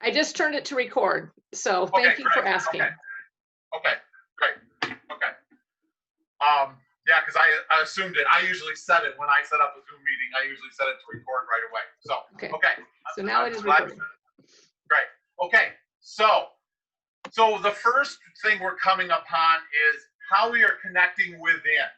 I just turned it to record, so thank you for asking. Okay, great. Okay. Yeah, because I assumed it. I usually set it when I set up a Zoom meeting. I usually set it to record right away. So okay. So now it is recording. Great. Okay. So the first thing we're coming upon is how we are connecting within.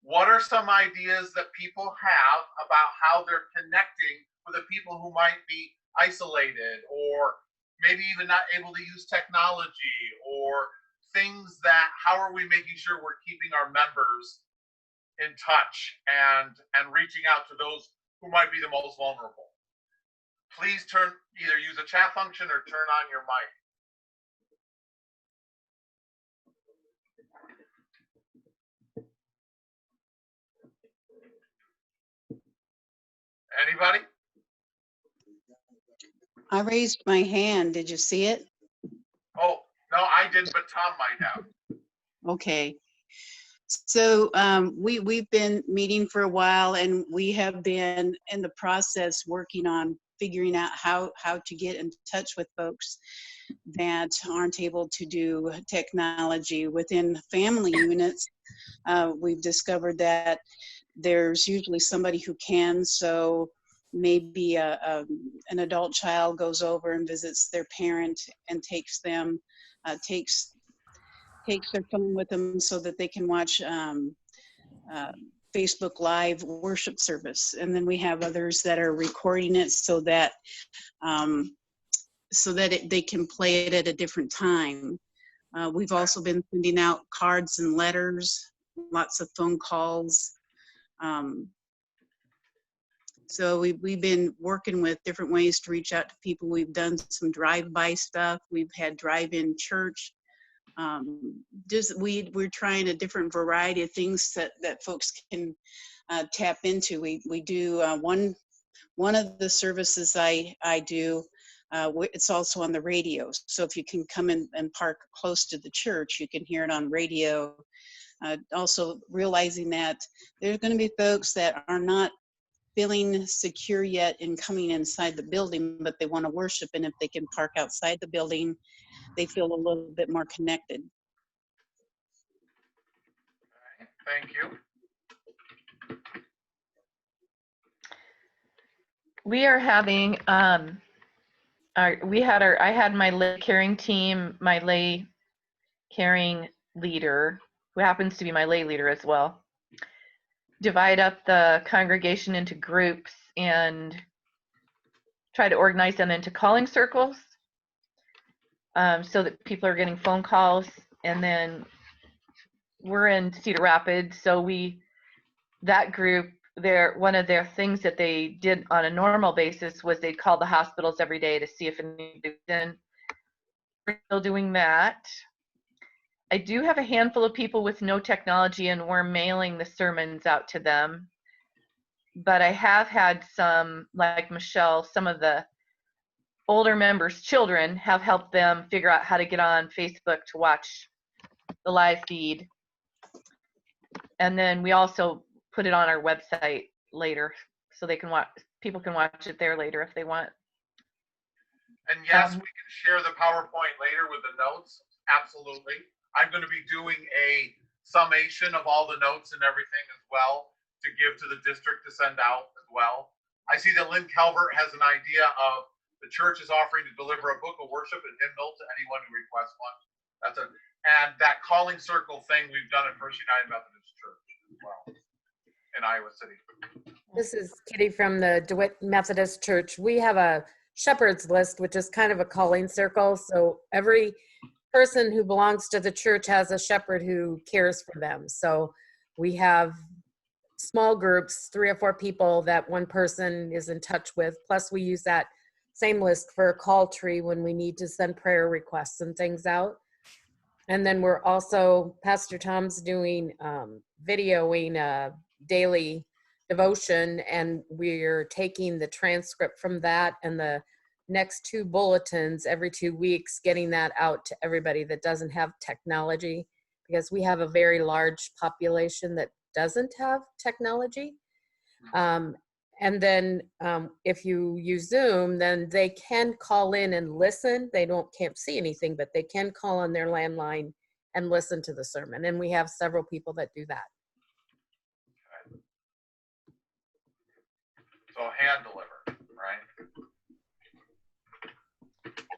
What are some ideas that people have about how they're connecting with the people who might be isolated or maybe even not able to use technology, or things that, how are we making sure we're keeping our members in touch and reaching out to those who might be the most vulnerable? Please either use a chat function or turn on your mic. Anybody? I raised my hand. Did you see it? Oh, no, I didn't, but Tom might have. Okay. So we've been meeting for a while, and we have been in the process working on figuring out how to get in touch with folks that aren't able to do technology within family units. We've discovered that there's usually somebody who can, so maybe an adult child goes over and visits their parent and takes their phone with them so that they can watch Facebook Live worship service. And then we have others that are recording it so that they can play it at a different time. We've also been sending out cards and letters, lots of phone calls. So we've been working with different ways to reach out to people. We've done some drive-by stuff. We've had drive-in church. We're trying a different variety of things that folks can tap into. We do one of the services I do. It's also on the radio. So if you can come in and park close to the church, you can hear it on radio. Also realizing that there's going to be folks that are not feeling secure yet in coming inside the building, but they want to worship, and if they can park outside the building, they feel a little bit more connected. Thank you. We are having I had my lay caring team, my lay caring leader, who happens to be my lay leader as well, divide up the congregation into groups and try to organize them into calling circles, so that people are getting phone calls. And then we're in Cedar Rapids, so that group, one of their things that they did on a normal basis was they'd call the hospitals every day to see if anybody's in. We're still doing that. I do have a handful of people with no technology, and we're mailing the sermons out to them. But I have had some, like Michelle, some of the older members' children have helped them figure out how to get on Facebook to watch the live feed. And then we also put it on our website later, so they can people can watch it there later if they want. And yes, we can share the PowerPoint later with the notes. Absolutely. I'm going to be doing a summation of all the notes and everything as well to give to the district to send out as well. I see that Lynn Calvert has an idea of the church is offering to deliver a book of worship and hymnal to anyone who requests one. And that calling circle thing we've done at First United Methodist Church as well in Iowa City. This is Kitty from the DeWitt Methodist Church. We have a shepherd's list, which is kind of a calling circle. So every person who belongs to the church has a shepherd who cares for them. So we have small groups, 3 or 4 people that one person is in touch with. Plus we use that same list for a call tree when we need to send prayer requests and things out. And then we're also, Pastor Tom's doing videoing a daily devotion, and we're taking the transcript from that and the next 2 bulletins every 2 weeks, getting that out to everybody that doesn't have technology, because we have a very large population that doesn't have technology. And then if you use Zoom, then they can call in and listen. They can't see anything, but they can call on their landline and listen to the sermon. And we have several people that do that. So hand delivered, right?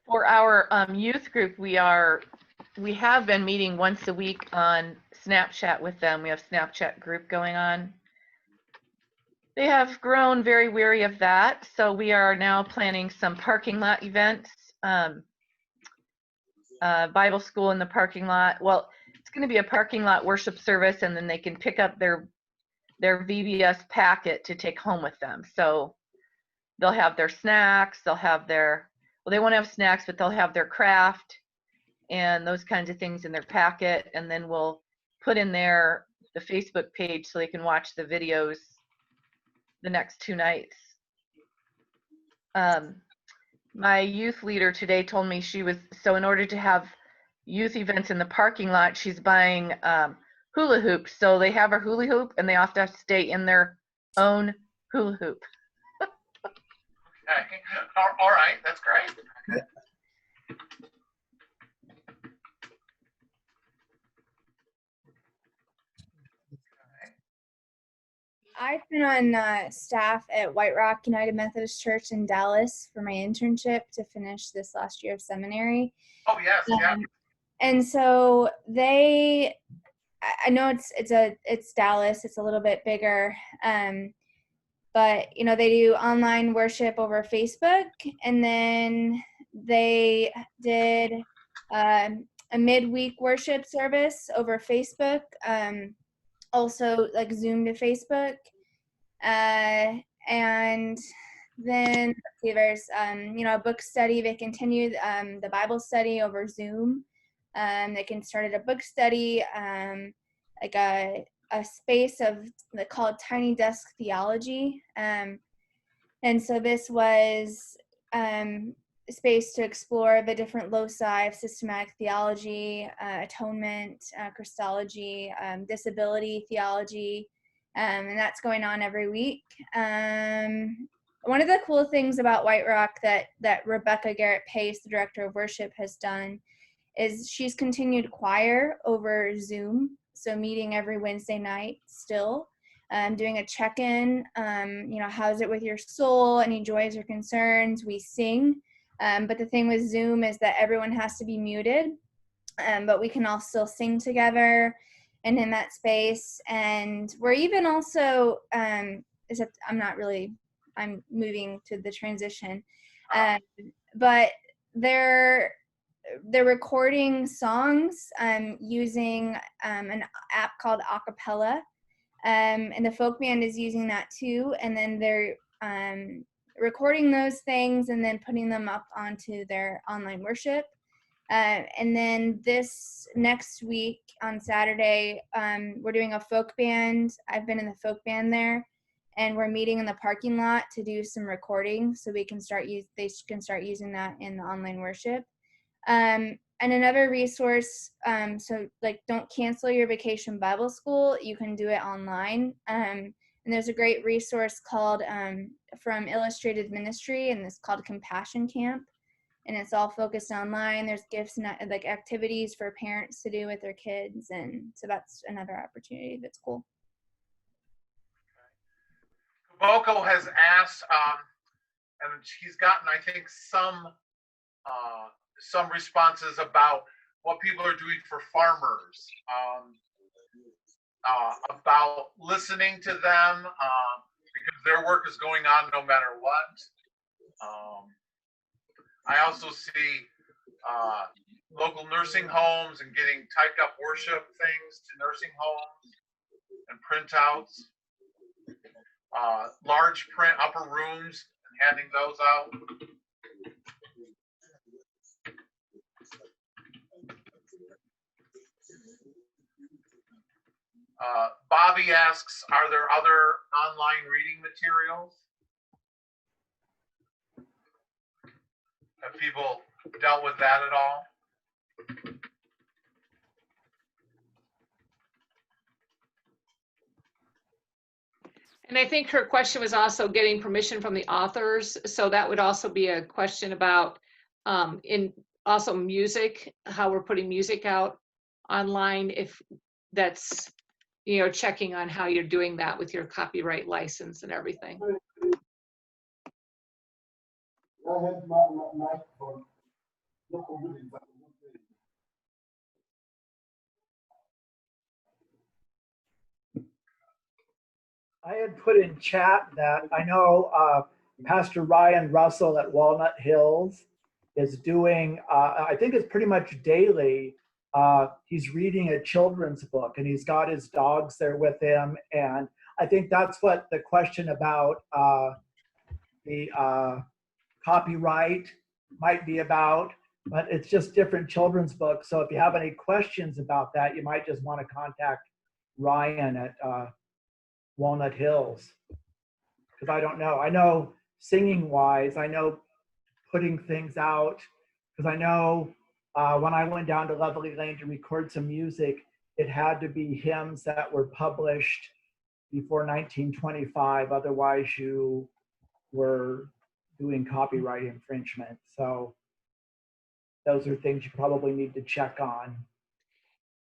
For our youth group, we have been meeting once a week on Snapchat with them. We have Snapchat group going on. They have grown very weary of that, so we are now planning some parking lot events, Bible school in the parking lot. Well, it's going to be a parking lot worship service, and then they can pick up their VBS packet to take home with them. So they'll have their snacks, they'll have their, well, they won't have snacks, but they'll have their craft and those kinds of things in their packet, and then we'll put in the Facebook page so they can watch the videos the next 2 nights. My youth leader today told me so in order to have youth events in the parking lot, she's buying hula hoops. So they have a hula hoop and they have to stay in their own hula hoop. Okay. All right, that's great. I've been on staff at White Rock United Methodist Church in Dallas for my internship to finish this last year of seminary. Oh yes, yeah. And so I know it's Dallas, it's a little bit bigger, but they do online worship over Facebook, and then they did a midweek worship service over Facebook. Also like Zoom to Facebook, and then there's a book study. They continue the Bible study over Zoom. They can start a book study, like a space they call it Tiny Desk Theology, and so this was space to explore the different loci of systematic theology, atonement, Christology, disability theology, and that's going on every week. One of the cool things about White Rock that Rebecca Garrett Pace, the director of worship, has done is she's continued choir over Zoom, so meeting every Wednesday night still. Doing a check-in, how's it with your soul, any joys or concerns, we sing. But the thing with Zoom is that everyone has to be muted, but we can all still sing together and in that space. And we're even also, except I'm moving to the transition, but they're recording songs using an app called Acapella. And the folk band is using that too, and then they're recording those things and then putting them up onto their online worship. And then this next week on Saturday, we're doing a folk band. I've been in the folk band there, and we're meeting in the parking lot to do some recording so they can start using that in the online worship. And another resource, so like don't cancel your vacation Bible school, you can do it online. And there's a great resource called from Illustrated Ministry, and it's called Compassion Camp, and it's all focused online. There's gifts and like activities for parents to do with their kids, and so that's another opportunity that's cool. Boko has asked, and she's gotten, I think, some responses about what people are doing for farmers, about listening to them, because their work is going on no matter what. I also see local nursing homes and getting typed up worship things to nursing homes and printouts, large print upper rooms and handing those out. Bobby asks, are there other online reading materials? Have people dealt with that at all? And I think her question was also getting permission from the authors. So that would also be a question about in also music, how we're putting music out online, if that's, checking on how you're doing that with your copyright license and everything. I had put in chat that I know Pastor Ryan Russell at Walnut Hills is doing, I think it's pretty much daily. He's reading a children's book and he's got his dogs there with him. And I think that's what the question about the copyright might be about, but it's just different children's books. So if you have any questions about that, you might just want to contact Ryan at Walnut Hills, because I don't know. I know singing wise, I know putting things out, because I know when I went down to Lovely Lane to record some music, it had to be hymns that were published before 1925. Otherwise, you were doing copyright infringement. So those are things you probably need to check on.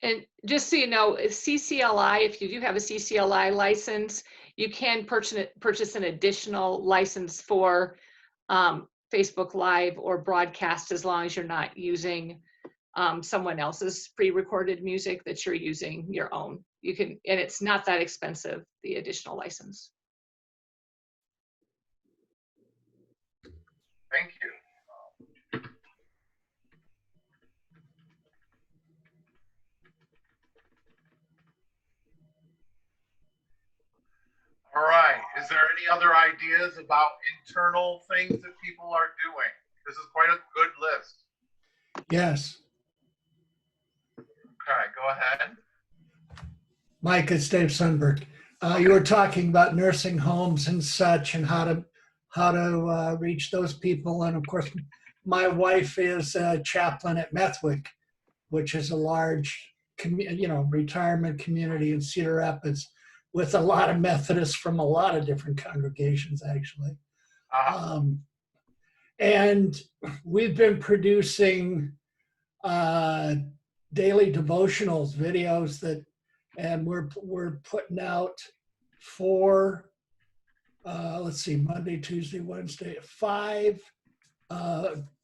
And just so you know, CCLI, if you do have a CCLI license, you can purchase an additional license for Facebook Live or broadcast, as long as you're not using someone else's pre-recorded music, that you're using your own. You can, and it's not that expensive, the additional license. Thank you. All right, is there any other ideas about internal things that people are doing? This is quite a good list. Yes. Okay, go ahead. Mike, it's Dave Sundberg. You were talking about nursing homes and such, and how to reach those people. And of course, my wife is a chaplain at Methwick, which is a large, retirement community in Cedar Rapids, with a lot of Methodists from a lot of different congregations, actually. And we've been producing daily devotionals, videos and we're putting out 4, Monday, Tuesday, Wednesday, 5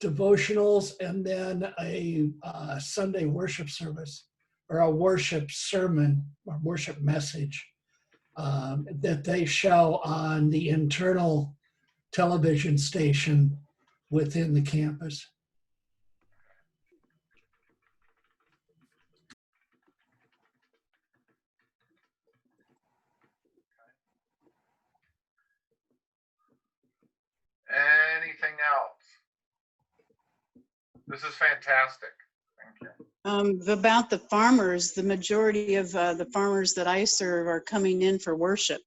devotionals, and then a Sunday worship service, or a worship sermon or worship message that they show on the internal television station within the campus. Anything else? This is fantastic. Thank you. About the farmers, the majority of the farmers that I serve are coming in for worship.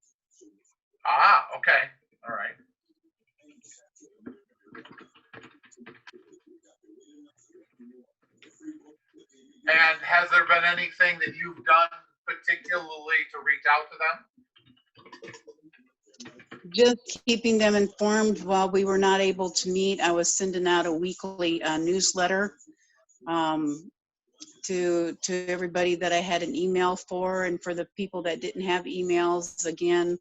Okay. All right. And has there been anything that you've done particularly to reach out to them? Just keeping them informed. While we were not able to meet, I was sending out a weekly newsletter to everybody that I had an email for, and for the people that didn't have emails, again,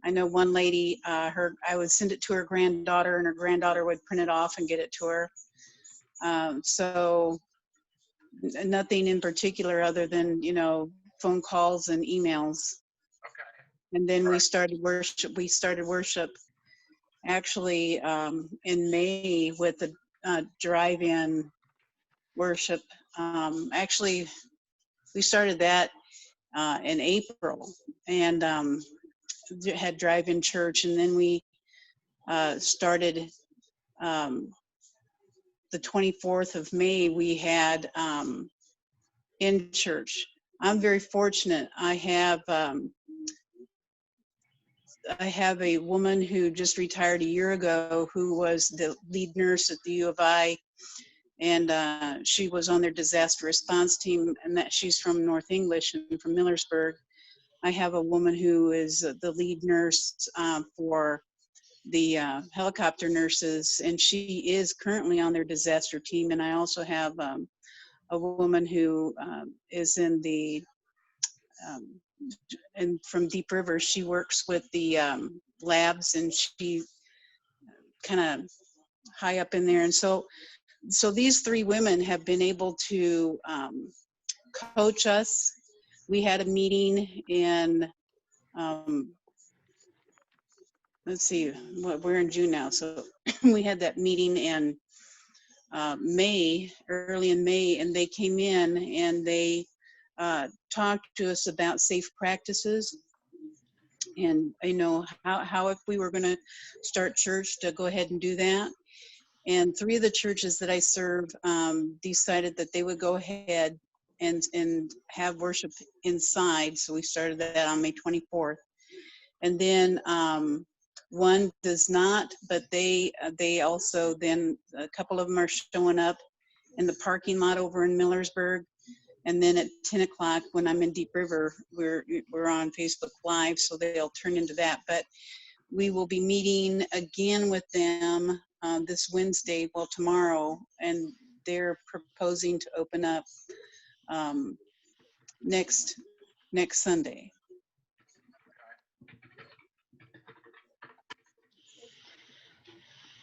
I know one lady, I would send it to her granddaughter, and her granddaughter would print it off and get it to her. So nothing in particular other than, phone calls and emails. Okay. And then we started worship. We started worship actually in May with the drive-in worship. Actually, we started that in April, and had drive-in church, and then we started the 24th of May. We had in church. I'm very fortunate. I have a woman who just retired a year ago who was the lead nurse at the U of I, and she was on their disaster response team, and that she's from North English and from Millersburg. I have a woman who is the lead nurse for the helicopter nurses, and she is currently on their disaster team. And I also have a woman who is in the and from Deep River. She works with the labs, and she kind of high up in there. And so these three women have been able to coach us. We had a meeting in let's see, we're in June now, so we had that meeting in May, early in May, and they came in and they talked to us about safe practices, and how if we were going to start church, to go ahead and do that. And three of the churches that I serve decided that they would go ahead and have worship inside, so we started that on May 24th. And then one does not, but they also, then a couple of them are showing up in the parking lot over in Millersburg. And then at 10 o'clock, when I'm in Deep River, we're on Facebook Live, so they'll turn into that. But we will be meeting again with them this Wednesday, well, tomorrow, and they're proposing to open up next Sunday.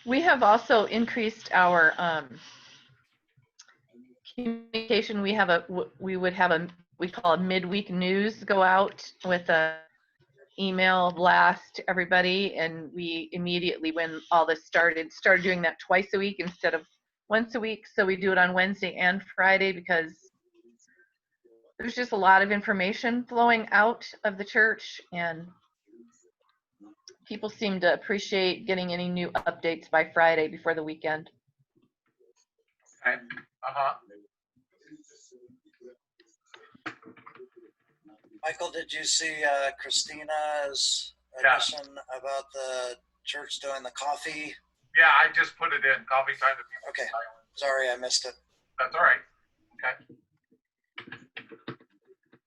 We have also increased our communication. We call a midweek news go out with a email blast to everybody, and we immediately, when all this started doing that twice a week instead of once a week. So we do it on Wednesday and Friday because there's just a lot of information flowing out of the church, and people seem to appreciate getting any new updates by Friday before the weekend. Okay. Michael, did you see Christina's addition about the church doing the coffee? Yeah, I just put it in. Coffee time to be Okay. silent. Sorry, I missed it. That's all right. Okay.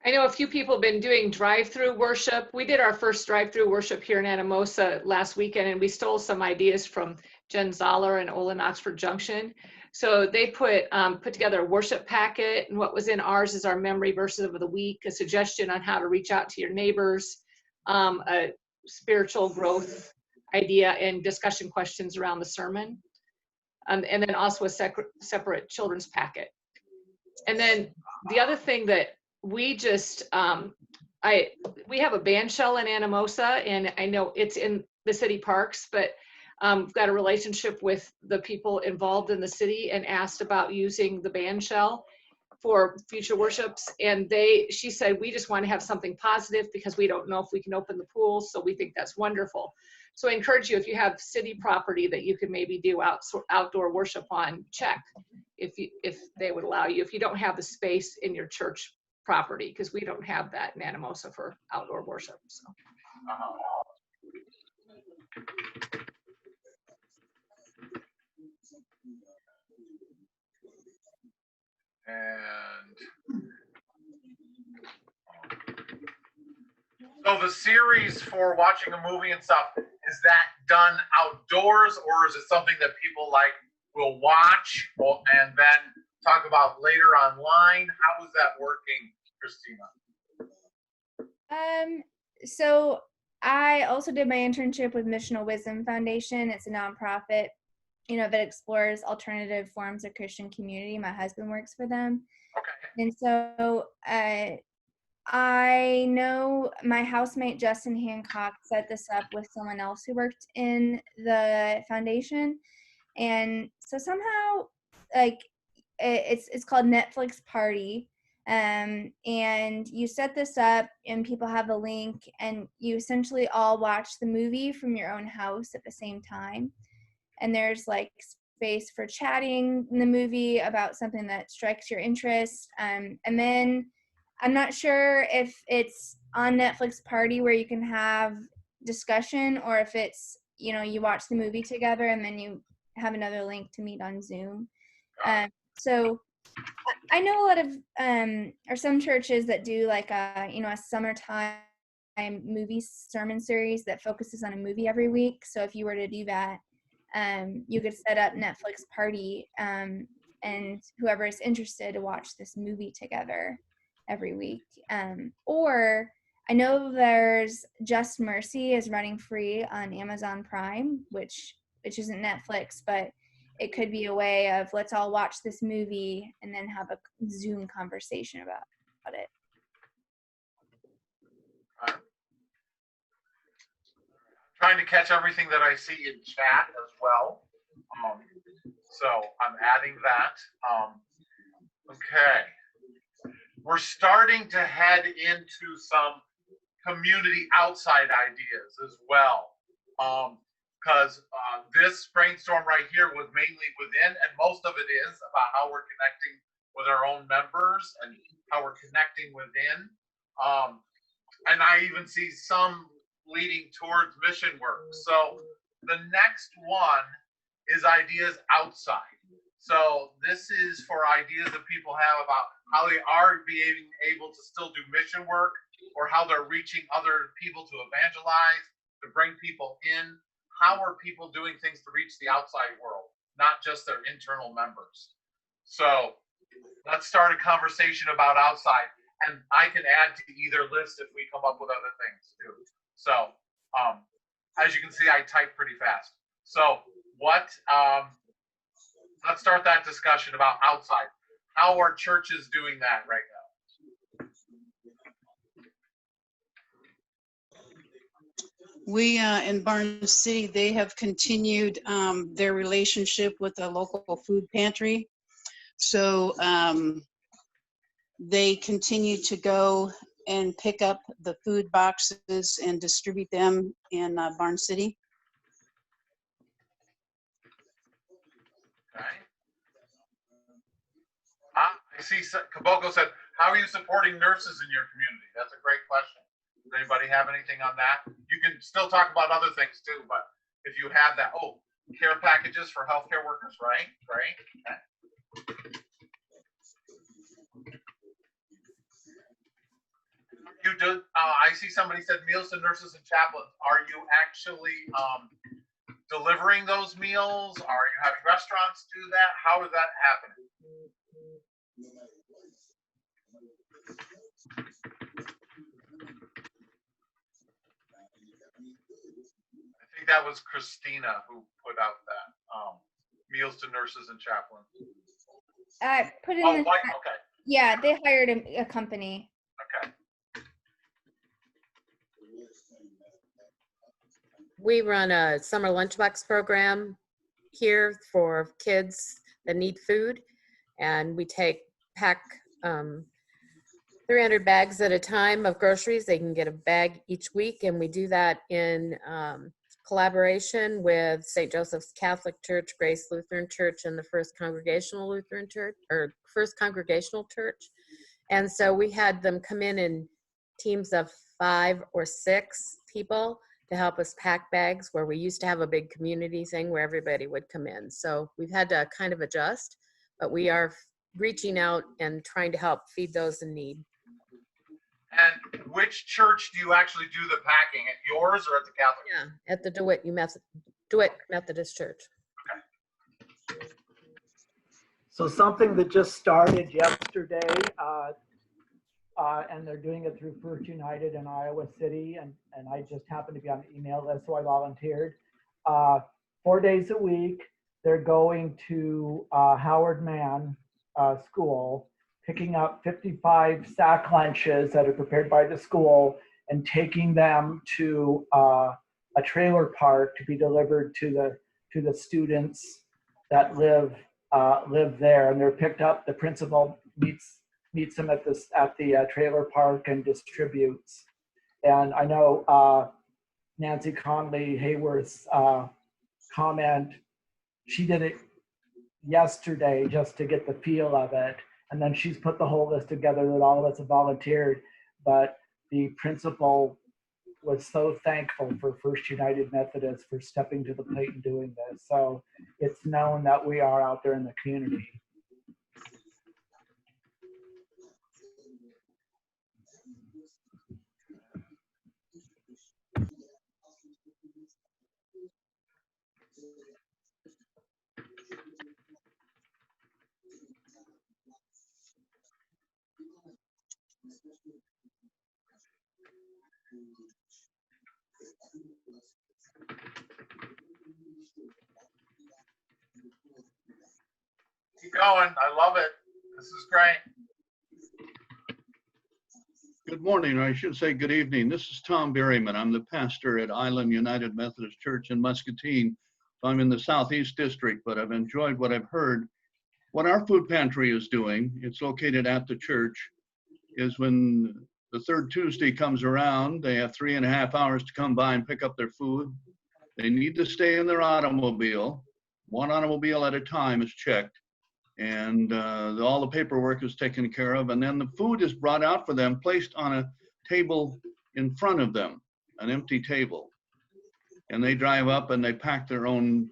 I know a few people have been doing drive-through worship. We did our first drive-through worship here in Anamosa last weekend, and we stole some ideas from Jen Zoller and Olin Oxford Junction. So they put together a worship packet, and what was in ours is our memory verses of the week, a suggestion on how to reach out to your neighbors, a spiritual growth idea, and discussion questions around the sermon, and then also a separate children's packet. And then the other thing that we just, we have a band shell in Anamosa, and I know it's in the city parks, but we've got a relationship with the people involved in the city and asked about using the band shell for future worships. And she said, we just want to have something positive because we don't know if we can open the pool. So we think that's wonderful. So I encourage you, if you have city property that you could maybe do outdoor worship on, check if they would allow you, if you don't have the space in your church property, because we don't have that in Anamosa for outdoor worship. So. And so the series for watching a movie and stuff, is that done outdoors, or is it something that people will watch and then talk about later online? How is that working, Christina? So I also did my internship with Missional Wisdom Foundation. It's a nonprofit, that explores alternative forms of Christian community. My husband works for them. Okay. And so I know my housemate, Justin Hancock, set this up with someone else who worked in the foundation. And so somehow, it's called Netflix Party. And you set this up and people have a link and you essentially all watch the movie from your own house at the same time. And there's space for chatting in the movie about something that strikes your interest. And then I'm not sure if it's on Netflix Party where you can have discussion, or if it's, you watch the movie together and then you have another link to meet on Zoom. So I know a lot of, or some churches that do a summertime movie sermon series that focuses on a movie every week. So if you were to do that, you could set up Netflix party, and whoever is interested to watch this movie together every week. Or I know there's Just Mercy is running free on Amazon Prime, which isn't Netflix, but it could be a way of let's all watch this movie and then have a Zoom conversation about it. Trying to catch everything that I see in chat as well. So I'm adding that. Okay. We're starting to head into some community outside ideas as well. Because this brainstorm right here was mainly within, and most of it is about how we're connecting with our own members and how we're connecting within. And I even see some leading towards mission work. So the next one is ideas outside. So this is for ideas that people have about how they are being able to still do mission work, or how they're reaching other people to evangelize, to bring people in. How are people doing things to reach the outside world, not just their internal members? So let's start a conversation about outside. And I can add to either list if we come up with other things too. So as you can see, I type pretty fast. So let's start that discussion about outside. How are churches doing that right now? We, in Barnes City, they have continued their relationship with the local food pantry. So they continue to go and pick up the food boxes and distribute them in Barnes City. Okay. I see Kaboko said, how are you supporting nurses in your community? That's a great question. Does anybody have anything on that? You can still talk about other things too, but if you have that, care packages for healthcare workers, right? Right. Okay. You do. I see somebody said meals to nurses and chaplains. Are you actually delivering those meals? Are you having restaurants do that? How is that happening? I think that was Christina who put out that meals to nurses and chaplains. I put in the Mike, okay. Yeah, they hired a company. Okay. We run a summer lunchbox program here for kids that need food, and we pack 300 bags at a time of groceries. They can get a bag each week, and we do that in collaboration with St. Joseph's Catholic Church, Grace Lutheran Church, and the First Congregational Lutheran Church, or First Congregational Church. And so we had them come in teams of 5 or 6 people to help us pack bags, where we used to have a big community thing where everybody would come in. So we've had to kind of adjust, but we are reaching out and trying to help feed those in need. And which church do you actually do the packing? At yours or at the Catholic? Yeah, at the DeWitt Methodist Church. Okay. So something that just started yesterday, and they're doing it through First United in Iowa City, and I just happened to be on the email list, so I volunteered. 4 days a week, they're going to Howard Mann School, picking up 55 sack lunches that are prepared by the school and taking them to a trailer park to be delivered to the students that live there. And they're picked up. The principal meets them at the trailer park and distributes. And I know Nancy Conley Hayworth's comment, she did it yesterday just to get the feel of it. And then she's put the whole list together that all of us have volunteered. But the principal was so thankful for First United Methodist for stepping to the plate and doing this. So it's known that we are out there in the community. Keep going. I love it. This is great. Good morning, or I should say good evening. This is Tom Berryman. I'm the pastor at Island United Methodist Church in Muscatine. So I'm in the Southeast District, but I've enjoyed what I've heard. What our food pantry is doing, it's located at the church, is when the third Tuesday comes around, they have 3.5 hours to come by and pick up their food. They need to stay in their automobile. One automobile at a time is checked. And all the paperwork is taken care of, and then the food is brought out for them, placed on a table in front of them, an empty table. And they drive up and they pack their own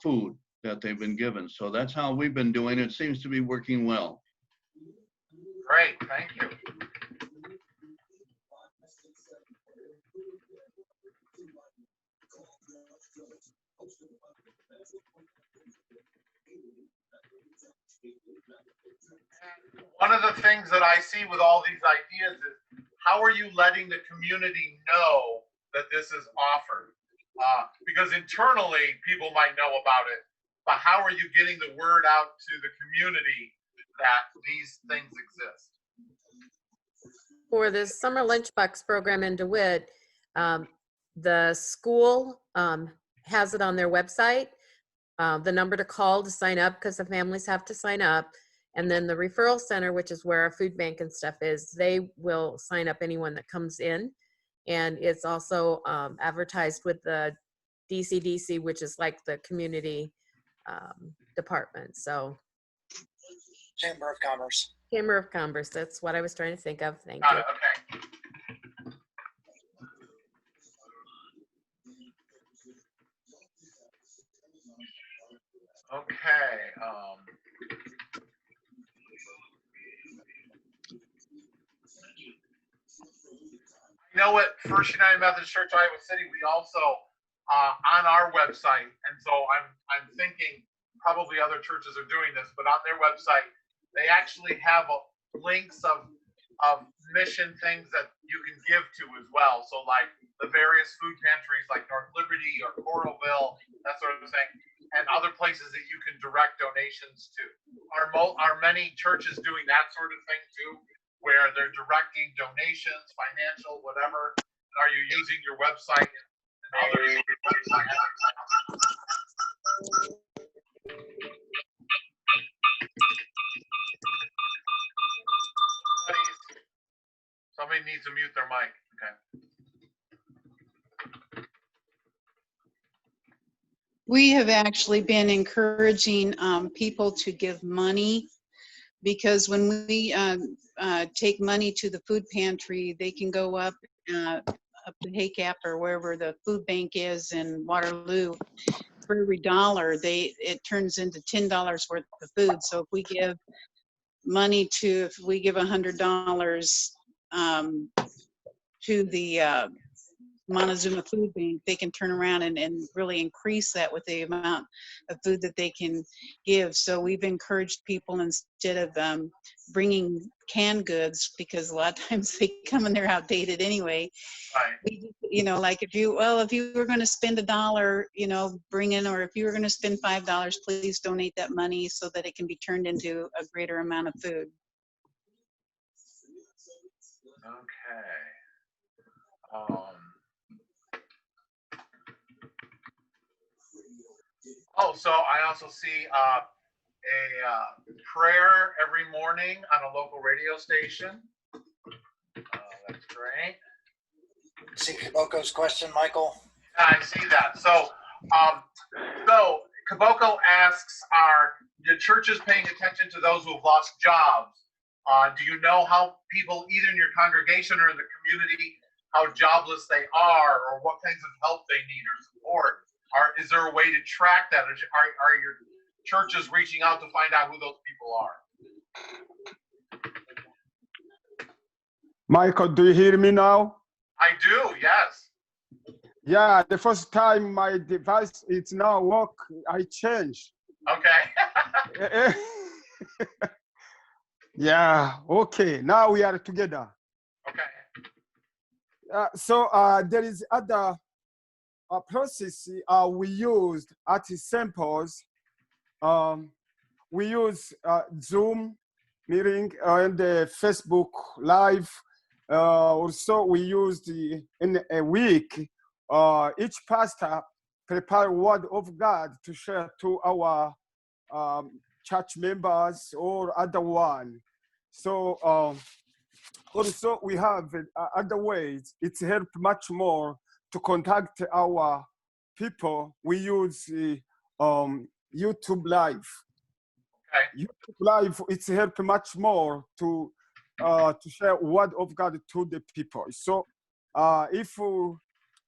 food that they've been given. So that's how we've been doing it. It seems to be working well. Great, thank you. One of the things that I see with all these ideas is how are you letting the community know that this is offered? Because internally people might know about it, but how are you getting the word out to the community that these things exist? For the summer lunchbox program in DeWitt, the school has it on their website, the number to call to sign up because the families have to sign up. And then the referral center, which is where our food bank and stuff is, they will sign up anyone that comes in. And it's also advertised with the DCDC, which is like the community department. So Chamber of Commerce. Chamber of Commerce, that's what I was trying to think of. Thank Got you. it, okay. Okay. You know what? First United Methodist Church, Iowa City, we also on our website, and so I'm thinking probably other churches are doing this, but on their website, they actually have links of mission things that you can give to as well. So like the various food pantries like North Liberty or Coralville, that sort of thing, and other places that you can direct donations to. Are many churches doing that sort of thing too, where they're directing donations, financial, whatever? Are you using your website and other websites? Somebody needs to mute their mic. Okay. We have actually been encouraging people to give money, because when we take money to the food pantry, they can go up to Haycap or wherever the food bank is in Waterloo. For every $1, it turns into $10 worth of food. So if we give money if we give $100 to the Montezuma Food Bank, they can turn around and really increase that with the amount of food that they can give. So we've encouraged people, instead of bringing canned goods, because a lot of times they come and they're outdated anyway. Right. We, like if you were going to spend $1, bring in, or if you were going to spend $5, please donate that money so that it can be turned into a greater amount of food. Okay. Oh, so I also see a prayer every morning on a local radio station. That's great. See Kaboko's question, Michael? Yeah, I see that. So Kaboko asks, are the churches paying attention to those who have lost jobs? Do you know how people, either in your congregation or in the community, how jobless they are, or what kinds of help they need or support? Is there a way to track that? Are your churches reaching out to find out who those people are? Michael, do you hear me now? I do, yes. Yeah, the first time my device is now work, I changed. Okay. Yeah, okay, now we are together. Okay. So there is other process we used at samples. We use Zoom meeting and Facebook Live. Also, we used in a week, each pastor prepare word of God to share to our church members or other one. So also we have other ways. It's helped much more to contact our people. We use YouTube Live. Okay. YouTube Live, it's helped much more to share word of God to the people. So if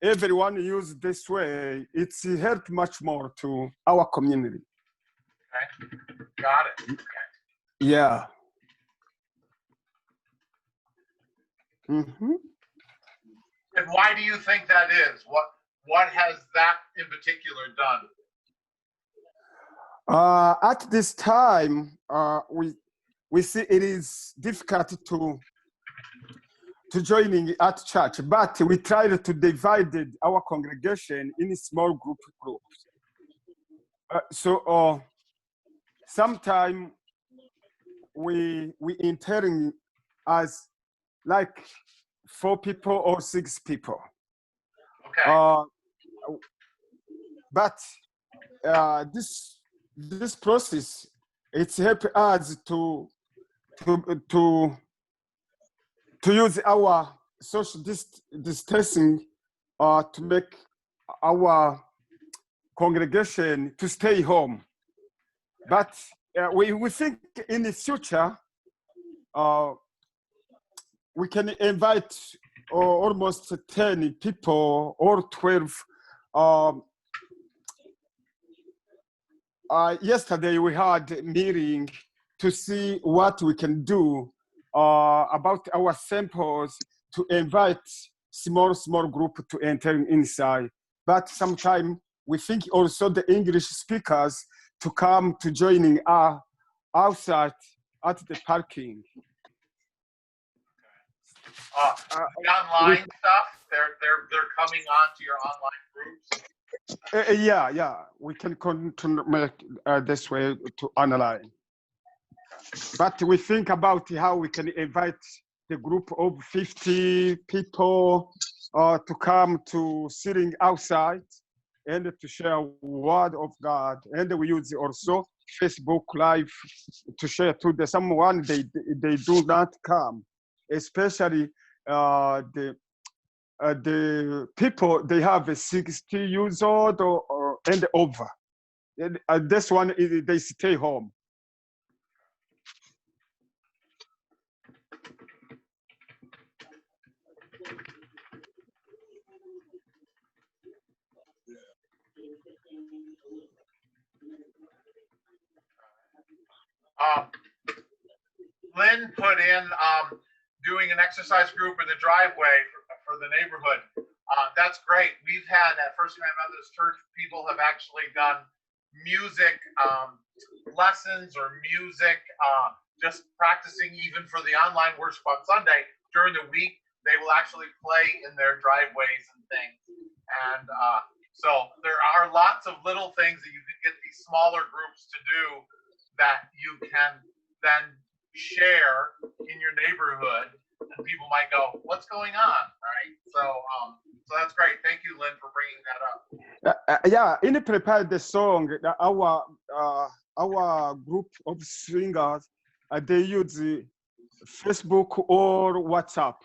everyone use this way, it's helped much more to our community. Okay. Got it. Okay. Yeah. Mm-hmm. And why do you think that is? What has that in particular done? At this time, we see it is difficult to joining at church, but we tried to divide our congregation in small groups. So sometimes we entering as like 4 people or 6 people. Okay. But this process, it's helped us to use our social distancing to make our congregation to stay home. But we think in the future we can invite almost 10 people or 12. Yesterday we had a meeting to see what we can do about our samples to invite small group to enter inside. But sometimes we think also the English speakers to come to joining outside at the parking. The online stuff, they're coming on to your online groups. Yeah, we can continue make this way to online. But we think about how we can invite the group of 50 people to come to sitting outside and to share word of God. And we use also Facebook Live to share to someone they do not come, especially the people they have a 60 years old or and over. And this one they stay home. Lynn put in doing an exercise group in the driveway for the neighborhood. That's great. We've had at First United Methodist Church, people have actually done music lessons or music, just practicing even for the online worship on Sunday. During the week, they will actually play in their driveways and things. And so there are lots of little things that you can get these smaller groups to do that you can then share in your neighborhood, and people might go, "What's going on?" Right? So that's great. Thank you, Lynn, for bringing that up. Yeah, in prepare the song, our group of singers, they use Facebook or WhatsApp.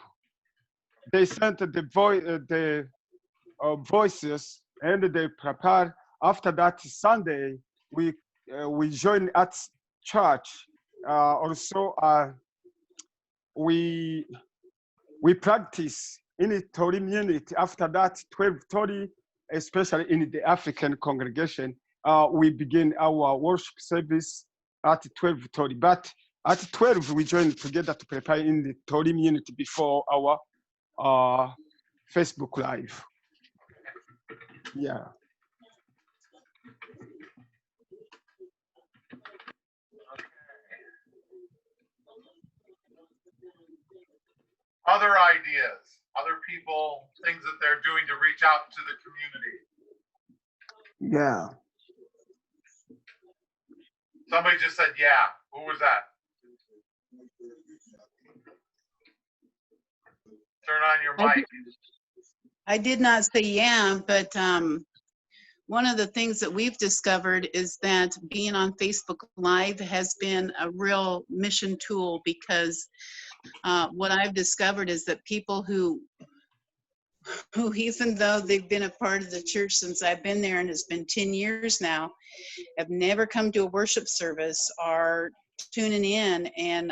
They sent the voices, and they prepare. After that Sunday, we join at church. Also, we practice in a 30 minutes. After that, 12:30, especially in the African congregation, we begin our worship service at 12:30. But at 12, we join together to prepare in the 30 minutes before our Facebook Live. Yeah. Other ideas, other people, things that they're doing to reach out to the community. Yeah. Somebody just said, yeah. Who was that? Turn on your mic. I did not say yeah, but one of the things that we've discovered is that being on Facebook Live has been a real mission tool, because what I've discovered is that people who even though they've been a part of the church since I've been there, and it's been 10 years now, have never come to a worship service, are tuning in and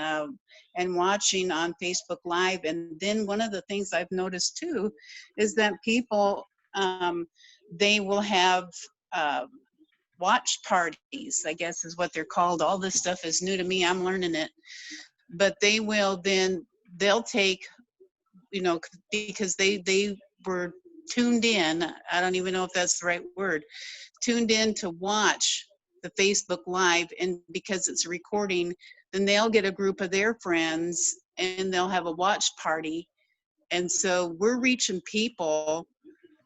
watching on Facebook Live. And then one of the things I've noticed too is that people, they will have watch parties, I guess is what they're called. All this stuff is new to me. I'm learning it. But they will then, they'll take, you know, because they were tuned in, I don't even know if that's the right word, tuned in to watch the Facebook Live, and because it's a recording, then they'll get a group of their friends and they'll have a watch party. And so we're reaching people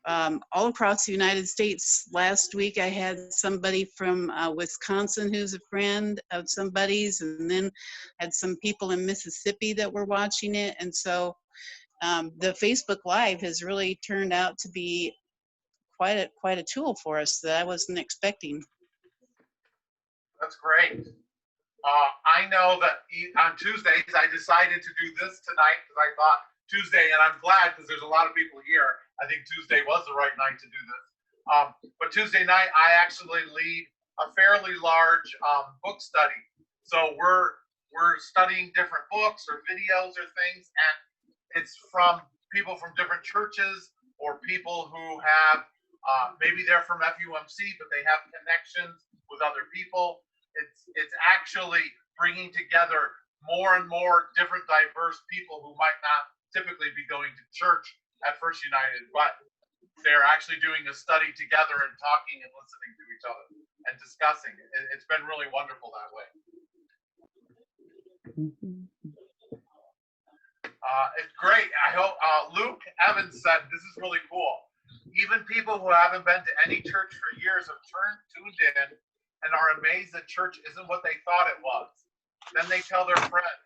all across the United States. Last week I had somebody from Wisconsin who's a friend of somebody's, and then had some people in Mississippi that were watching it. And so the Facebook Live has really turned out to be quite a tool for us that I wasn't expecting. That's great. I know that on Tuesdays, I decided to do this tonight because I thought Tuesday, and I'm glad because there's a lot of people here. I think Tuesday was the right night to do this. But Tuesday night, I actually lead a fairly large book study. So we're studying different books or videos or things, and it's from people from different churches or people who have, maybe they're from FUMC, but they have connections with other people. It's actually bringing together more and more different diverse people who might not typically be going to church at First United, but they're actually doing a study together and talking and listening to each other and discussing. It's been really wonderful that way. It's great. I hope Luke Evans said this is really cool. Even people who haven't been to any church for years have tuned in and are amazed that church isn't what they thought it was. Then they tell their friends.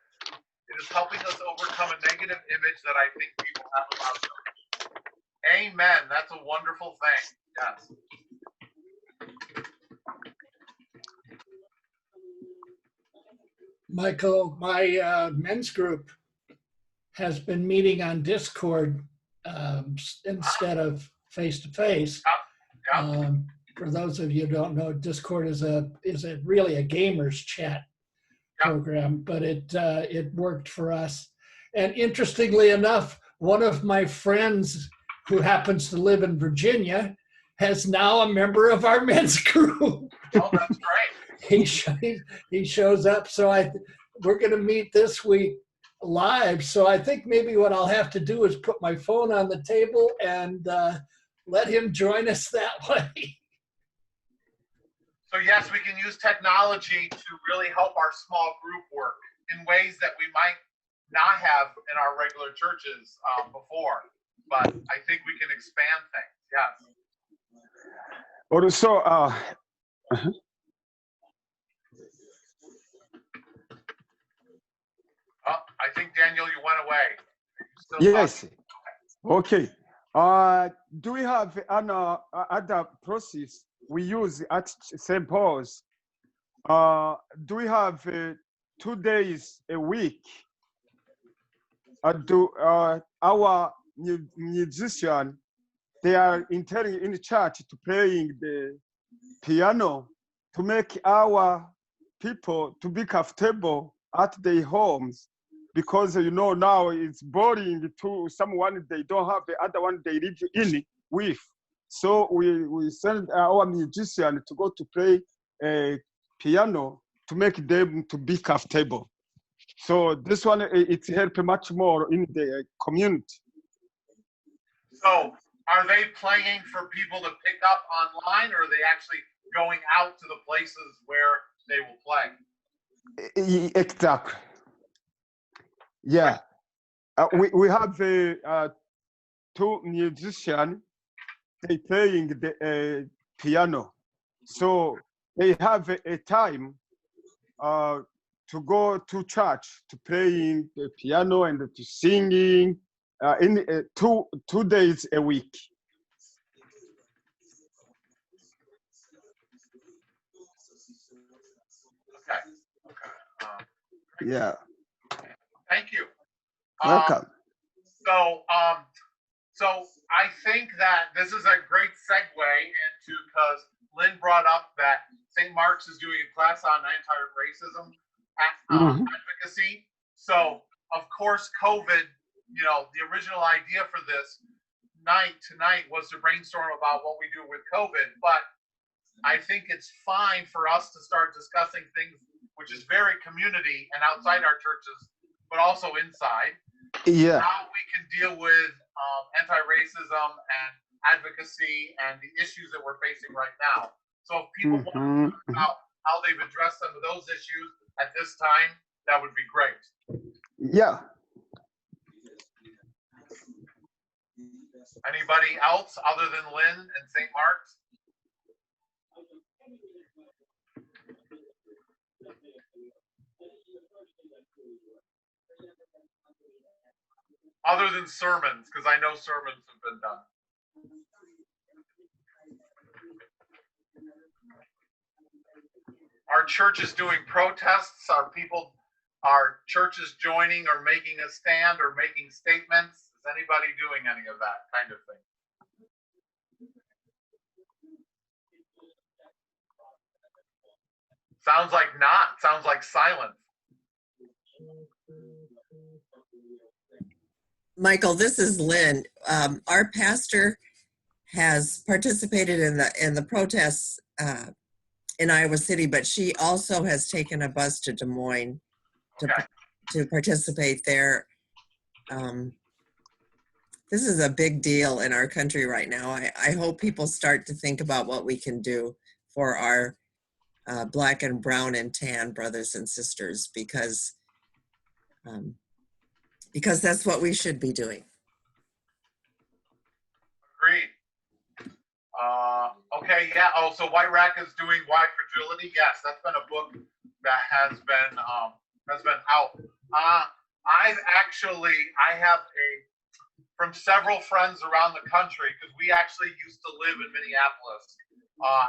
It is helping us overcome a negative image that I think people have about church. Amen. That's a wonderful thing. Yes. Michael, my men's group has been meeting on Discord instead of face-to-face. For those of you who don't know, Discord is really a gamers chat program, but it worked for us. And interestingly enough, one of my friends who happens to live in Virginia has now a member of our men's group. Oh, that's great. He shows up. So we're going to meet this week live. So I think maybe what I'll have to do is put my phone on the table and let him join us that way. So yes, we can use technology to really help our small group work in ways that we might not have in our regular churches before. But I think we can expand things. Yes. Also, I think Daniel, you went away. Yes. Okay. Do we have an other process we use at St. Paul's? Do we have 2 days a week? Do our musician, they are entering in the church to playing the piano to make our people to be comfortable at their homes, because you know now it's boring to someone they don't have the other one they live in with. So we send our musician to go to play a piano to make them to be comfortable. So this one, it helps much more in the community. So are they playing for people to pick up online, or are they actually going out to the places where they will play? Exactly. Yeah. We have 2 musicians, they playing the piano. So they have a time to go to church, to playing the piano and to singing in 2 days a week. Okay. Okay. Yeah. Thank you. Welcome. So I think that this is a great segue into, because Lynn brought up that St. Mark's is doing a class on anti-racism advocacy. So of course, COVID, the original idea for this tonight was to brainstorm about what we do with COVID, but I think it's fine for us to start discussing things which is very community and outside our churches, but also inside. Yeah. How we can deal with anti-racism and advocacy and the issues that we're facing right now. So if people want to talk about how they've addressed some of those issues at this time, that would be great. Yeah. Anybody else other than Lynn and St. Mark's? Other than sermons, because I know sermons have been done. Our church is doing protests. Are churches joining or making a stand or making statements? Is anybody doing any of that kind of thing? Sounds like not. Sounds like silence. Michael, this is Lynn. Our pastor has participated in the protests in Iowa City, but she also has taken a bus to Des Moines to participate there. This is a big deal in our country right now. I hope people start to think about what we can do for our Black and brown and tan brothers and sisters, because that's what we should be doing. Agreed. Okay, yeah. Oh, so White Rack is doing Why Fragility? Yes, that's been a book that has been out. I have from several friends around the country, because we actually used to live in Minneapolis,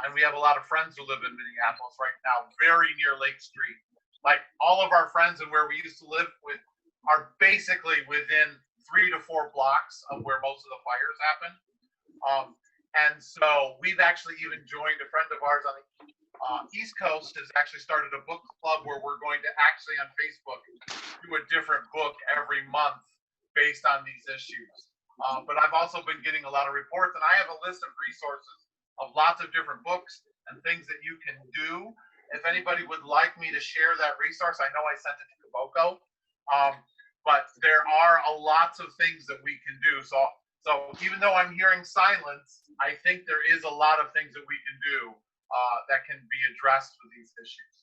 and we have a lot of friends who live in Minneapolis right now, very near Lake Street. Like all of our friends and where we used to live are basically within 3 to 4 blocks of where most of the fires happen. And so we've actually even joined, a friend of ours on the East Coast has actually started a book club where we're going to actually on Facebook do a different book every month based on these issues. But I've also been getting a lot of reports, and I have a list of resources of lots of different books and things that you can do. If anybody would like me to share that resource, I know I sent it to Kaboko. But there are lots of things that we can do. So even though I'm hearing silence, I think there is a lot of things that we can do that can be addressed with these issues.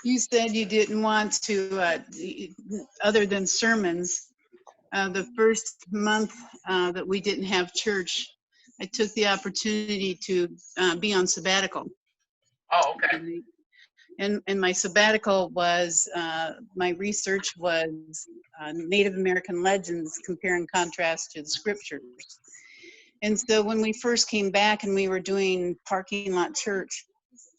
You said you didn't want to, other than sermons, the first month that we didn't have church, I took the opportunity to be on sabbatical. Oh, okay. And my sabbatical was, my research was Native American legends, compare and contrast to the scriptures. And so when we first came back and we were doing parking lot church,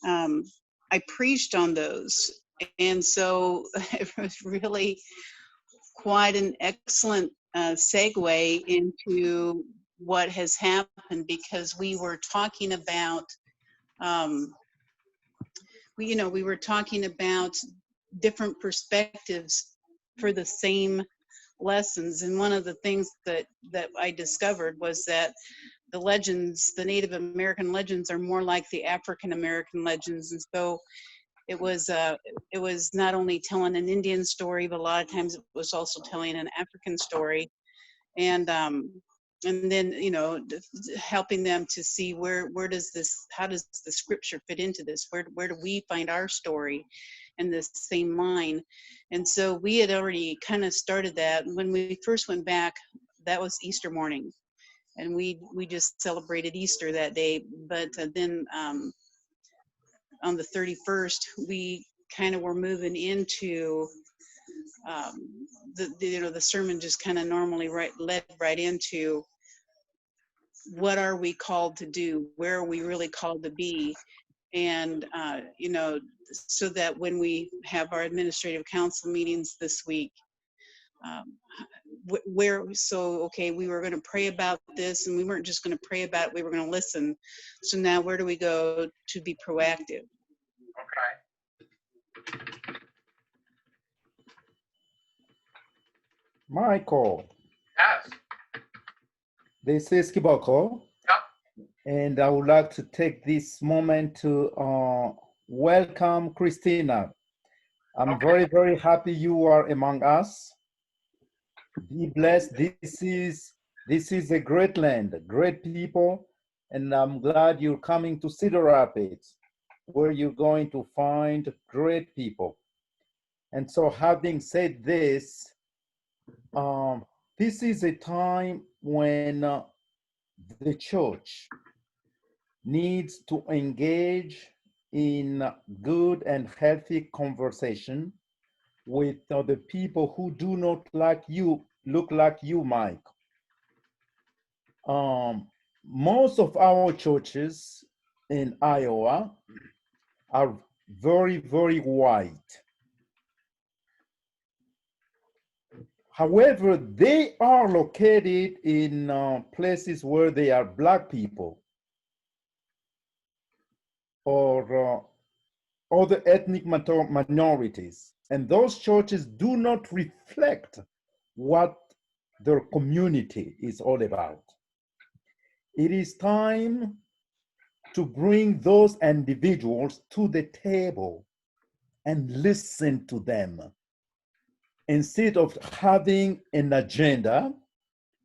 I preached on those. And so it was really quite an excellent segue into what has happened, because we were talking about, we were talking about different perspectives for the same lessons. And one of the things that I discovered was that the legends, the Native American legends, are more like the African American legends. And so it was not only telling an Indian story, but a lot of times it was also telling an African story. And and then, you know, helping them to see where does this, how does the scripture fit into this? Where do we find our story in this same line? And so we had already kind of started that. When we first went back, that was Easter morning. And we just celebrated Easter that day. But then on the 31st, we kind of were moving into you know, the sermon just kind of normally led right into what are we called to do? Where are we really called to be? And, you know, so that when we have our administrative council meetings this week, okay, we were going to pray about this, and we weren't just going to pray about it, we were going to listen. So now where do we go to be proactive? Okay. Michael, Yes. this is Kiboko. Yep. And I would like to take this moment to welcome Christina. I'm Okay. very, very happy you are among us. Be blessed. This is a great land, great people, and I'm glad you're coming to Cedar Rapids, where you're going to find great people. And so, having said this, this is a time when the church needs to engage in good and healthy conversation with the people who do not look like you, Mike. Most of our churches in Iowa are very, very white. However, they are located in places where they are Black people or other ethnic minorities. And those churches do not reflect what their community is all about. It is time to bring those individuals to the table and listen to them instead of having an agenda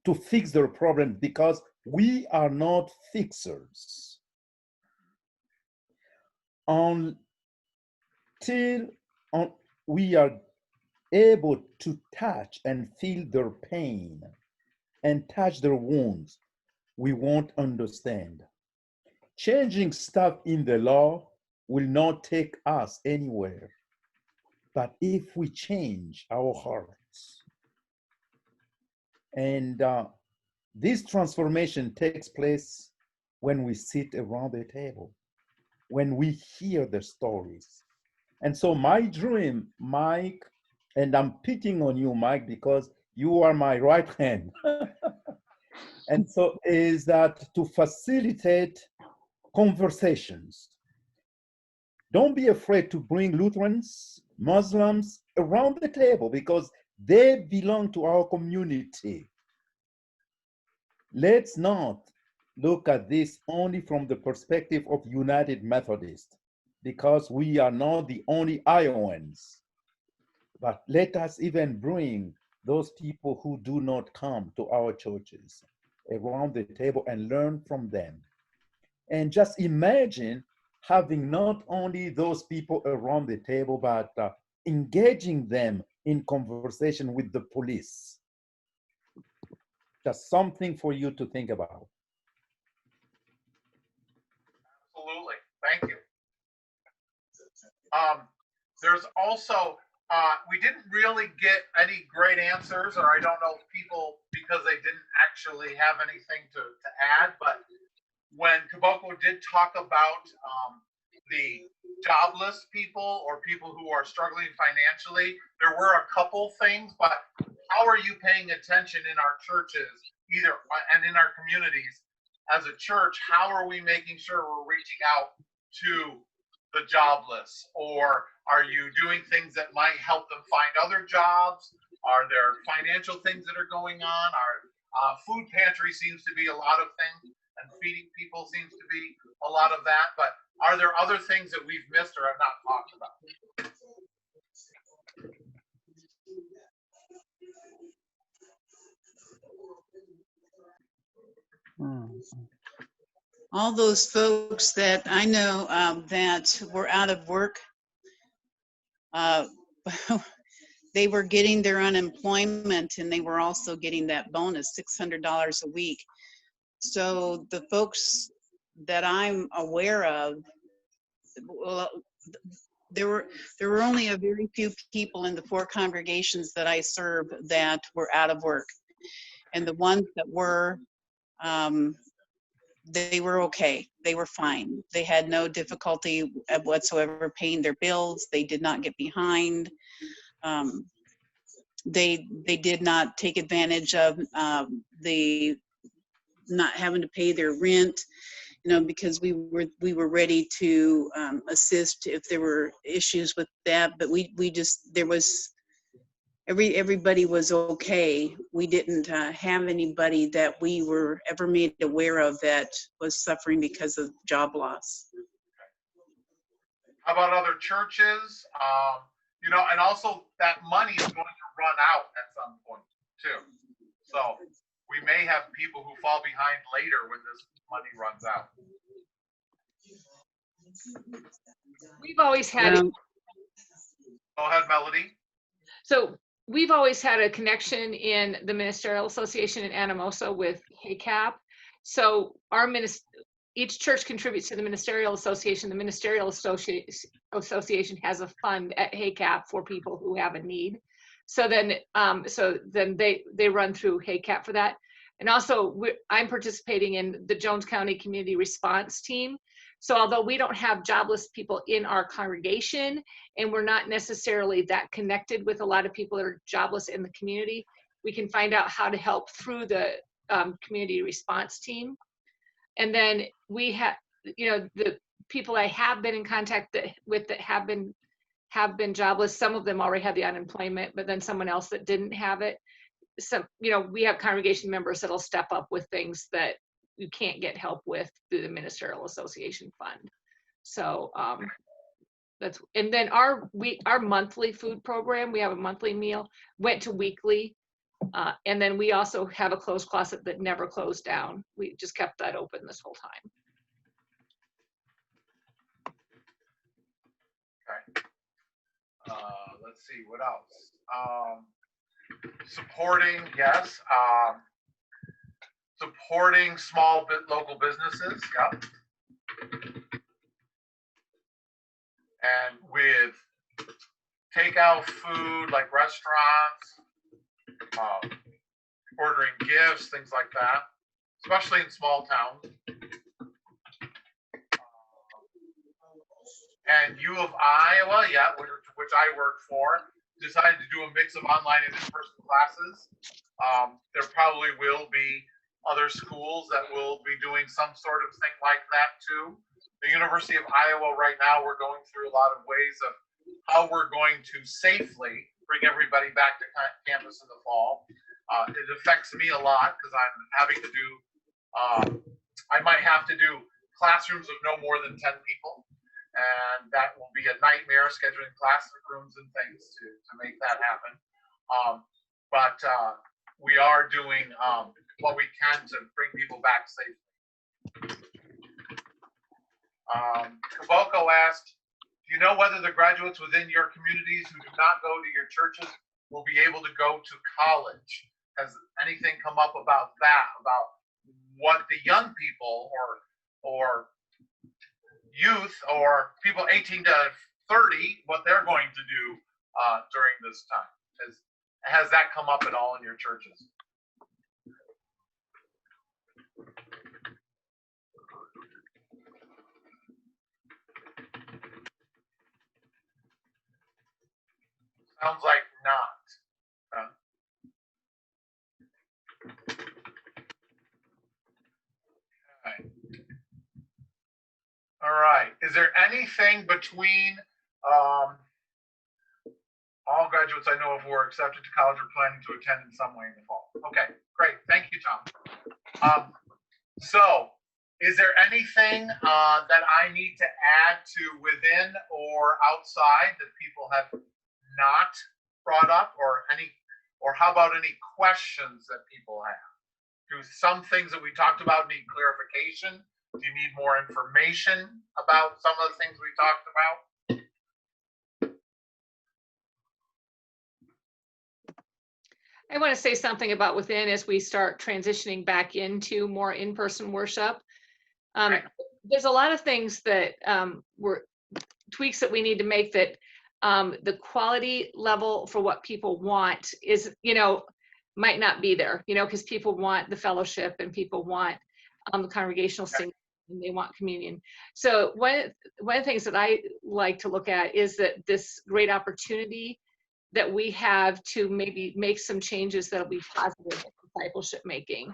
to fix their problem, because we are not fixers. Until we are able to touch and feel their pain and touch their wounds, we won't understand. Changing stuff in the law will not take us anywhere. But if we change our hearts, and this transformation takes place when we sit around the table, when we hear the stories. And so my dream, Mike, and I'm picking on you, Mike, because you are my right hand. And so is that to facilitate conversations. Don't be afraid to bring Lutherans, Muslims around the table because they belong to our community. Let's not look at this only from the perspective of United Methodists, because we are not the only Iowans. But let us even bring those people who do not come to our churches around the table and learn from them. And just imagine having not only those people around the table, but engaging them in conversation with the police. Just something for you to think about. Absolutely. Thank you. There's also, we didn't really get any great answers, or I don't know if people, because they didn't actually have anything to add, but when Kiboko did talk about the jobless people or people who are struggling financially, there were a couple things, but how are you paying attention in our churches, either and in our communities as a church? How are we making sure we're reaching out to the jobless? Or are you doing things that might help them find other jobs? Are there financial things that are going on? Our food pantry seems to be a lot of things, and feeding people seems to be a lot of that. But are there other things that we've missed or have not talked about? All those folks that I know that were out of work, they were getting their unemployment and they were also getting that bonus, $600 a week. So the folks that I'm aware of, well, there were only a very few people in the 4 congregations that I serve that were out of work. And the ones that were, they were okay. They were fine. They had no difficulty whatsoever paying their bills. They did not get behind. They did not take advantage of the not having to pay their rent, because we were ready to assist if there were issues with that. But everybody was okay. We didn't have anybody that we were ever made aware of that was suffering because of job loss. How about other churches? And also that money is going to run out at some point too. So we may have people who fall behind later when this money runs out. We've always had. Go ahead, Melody. So we've always had a connection in the Ministerial Association in Anamosa with HACAP. So each church contributes to the Ministerial Association. The Ministerial Association has a fund at HACAP for people who have a need. So then they run through HACAP for that. And also I'm participating in the Jones County Community Response Team. So although we don't have jobless people in our congregation, and we're not necessarily that connected with a lot of people that are jobless in the community, we can find out how to help through the community response team. And then we have, the people I have been in contact with that have been jobless. Some of them already had the unemployment, but then someone else that didn't have it. So, we have congregation members that'll step up with things that you can't get help with through the Ministerial Association fund. So and then our monthly food program, we have a monthly meal, went to weekly. And then we also have a closed closet that never closed down. We just kept that open this whole time. Okay. Let's see, what else? Supporting, yes. Supporting small local businesses, yep. And with takeout food, like restaurants, ordering gifts, things like that, especially in small towns. And U of Iowa, yeah, which I work for, decided to do a mix of online and in-person classes. There probably will be other schools that will be doing some sort of thing like that too. The University of Iowa right now, we're going through a lot of ways of how we're going to safely bring everybody back to campus in the fall. It affects me a lot because I'm having to do, I might have to do classrooms of no more than 10 people. And that will be a nightmare scheduling classrooms and things to make that happen. But we are doing what we can to bring people back safely. Kaboko asked, do you know whether the graduates within your communities who do not go to your churches will be able to go to college? Has anything come up about that, about what the young people or youth or people 18 to 30, what they're going to do during this time? Has that come up at all in your churches? Sounds like not. Okay. All right. Is there anything between all graduates I know of who are accepted to college or planning to attend in some way in the fall? Okay, great. Thank you, Tom. So, is there anything that I need to add to within or outside that people have not brought up, or how about any questions that people have? Do some things that we talked about need clarification? Do you need more information about some of the things we talked about? I want to say something about within as we start transitioning back into more in-person worship. There's a lot of things that were tweaks that we need to make that the quality level for what people want is, might not be there, because people want the fellowship and people want the congregational singing and they want communion. So one of the things that I like to look at is that this great opportunity that we have to maybe make some changes that'll be positive discipleship making.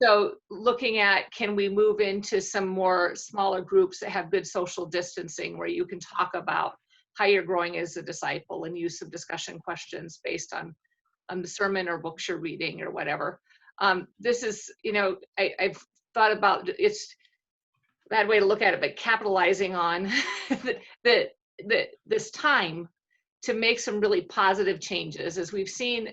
So looking at, can we move into some more smaller groups that have good social distancing where you can talk about how you're growing as a disciple and use some discussion questions based on the sermon or books you're reading or whatever. This is, I've thought about, it's a bad way to look at it, but capitalizing on this time to make some really positive changes. As we've seen,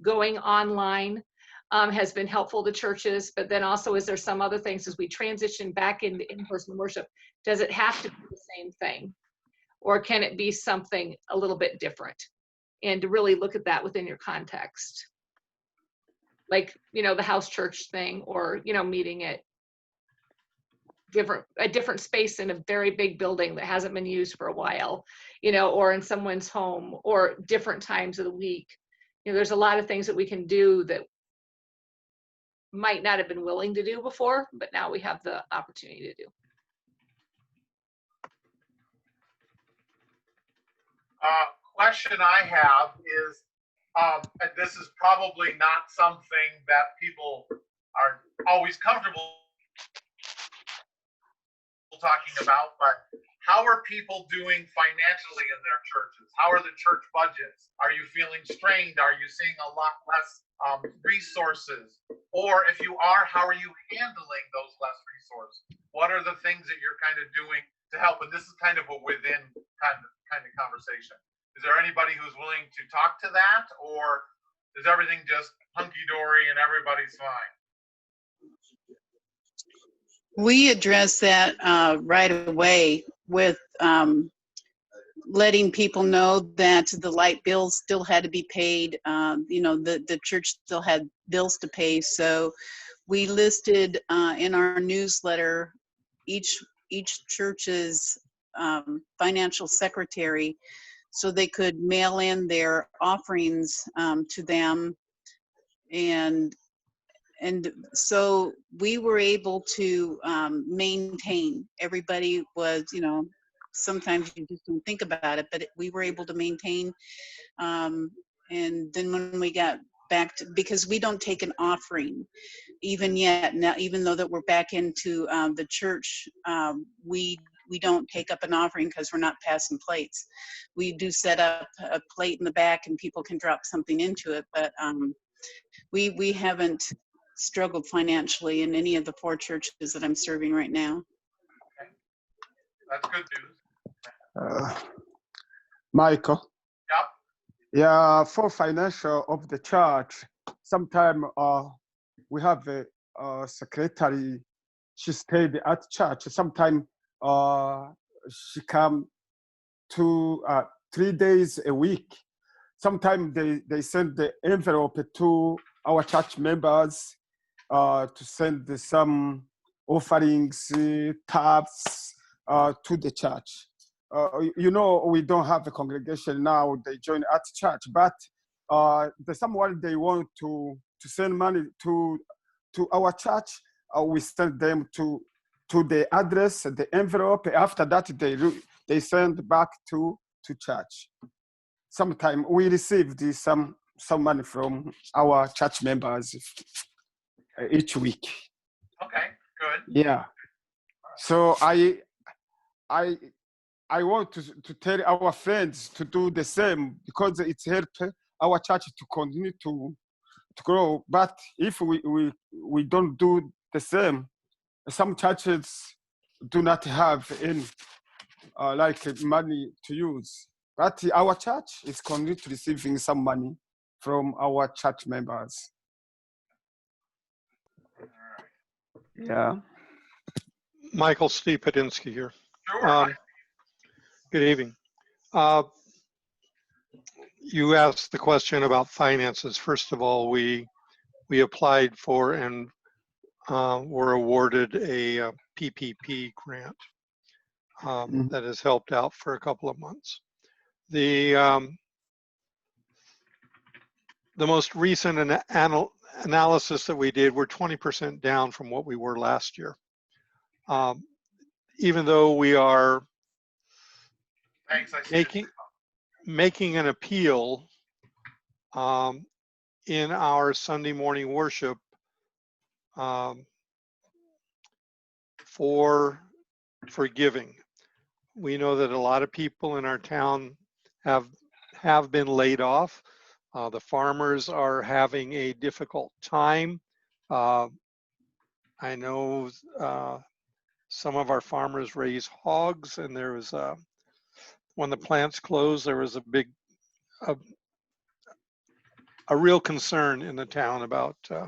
going online has been helpful to churches, but then also is there some other things as we transition back into in-person worship, does it have to be the same thing? Or can it be something a little bit different? And to really look at that within your context. Like, the house church thing, or, meeting at a different space in a very big building that hasn't been used for a while, or in someone's home, or different times of the week. There's a lot of things that we can do that might not have been willing to do before, but now we have the opportunity to do. Question I have is, and this is probably not something that people are always comfortable talking about, but how are people doing financially in their churches? How are the church budgets? Are you feeling strained? Are you seeing a lot less resources? Or if you are, how are you handling those less resources? What are the things that you're kind of doing to help? And this is kind of a within kind of conversation. Is there anybody who's willing to talk to that, or is everything just hunky-dory and everybody's fine? We address that right away with letting people know that the light bills still had to be paid. The church still had bills to pay. So we listed in our newsletter each church's financial secretary, so they could mail in their offerings to them. And so we were able to maintain. Everybody was, sometimes you just don't think about it, but we were able to maintain. And then when we got back to, because we don't take an offering even yet, now, even though that we're back into the church, we don't take up an offering because we're not passing plates. We do set up a plate in the back and people can drop something into it, but we haven't struggled financially in any of the 4 churches that I'm serving right now. Okay. That's good news. Michael? Yep. Yeah, for financial of the church, sometimes we have a secretary. She stayed at church. Sometimes she come 3 days a week. Sometimes they send the envelope to our church members to send some offerings, tithes to the church. We don't have a congregation now. They join at church, but there's someone they want to send money to our church. We send them to the address, the envelope. After that, they send back to church. Sometimes we received some money from our church members each week. Okay, good. Yeah. So I want to tell our friends to do the same, because it helps our church to continue to grow. But if we don't do the same, some churches do not have any money to use. But our church is continuing to receiving some money from our church members. Yeah. Michael Steve Padinsky here. Sure. Good evening. You asked the question about finances. First of all, we applied for and were awarded a PPP grant that has helped out for a couple of months. The most recent analysis that we did, we're 20% down from what we were last year. Even though we are making an appeal in our Sunday morning worship for giving. We know that a lot of people in our town have been laid off. The farmers are having a difficult time. I know some of our farmers raise hogs, and there was when the plants closed, there was a real concern in the town about the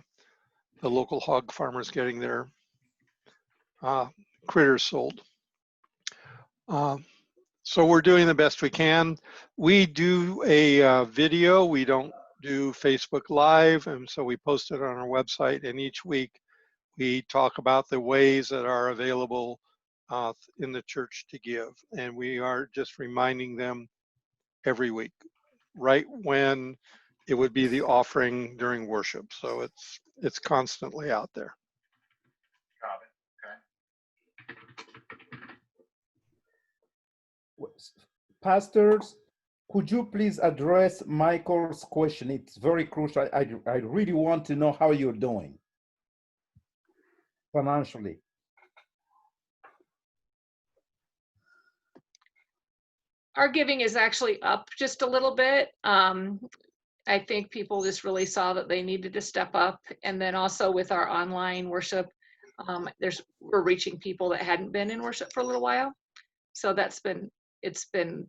local hog farmers getting their critters sold. So we're doing the best we can. We do a video. We don't do Facebook Live, and so we post it on our website. And each week we talk about the ways that are available in the church to give. And we are just reminding them every week, right when it would be the offering during worship. So it's constantly out there. Got it. Okay. Pastors, could you please address Michael's question? It's very crucial. I really want to know how you're doing financially. Our giving is actually up just a little bit. I think people just really saw that they needed to step up. And then also with our online worship, we're reaching people that hadn't been in worship for a little while. So it's been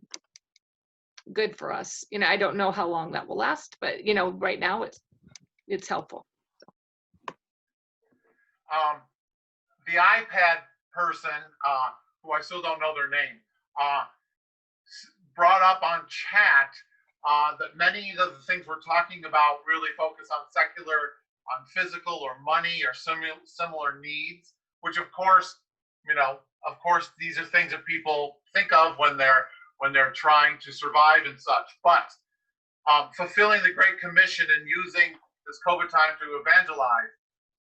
good for us. You know, I don't know how long that will last, but you know, right now it's helpful. The iPad person, who I still don't know their name, brought up on chat that many of the things we're talking about really focus on secular, on physical or money or similar needs, which of course, you know, of course, these are things that people think of when they're trying to survive and such. But fulfilling the Great Commission and using this COVID time to evangelize,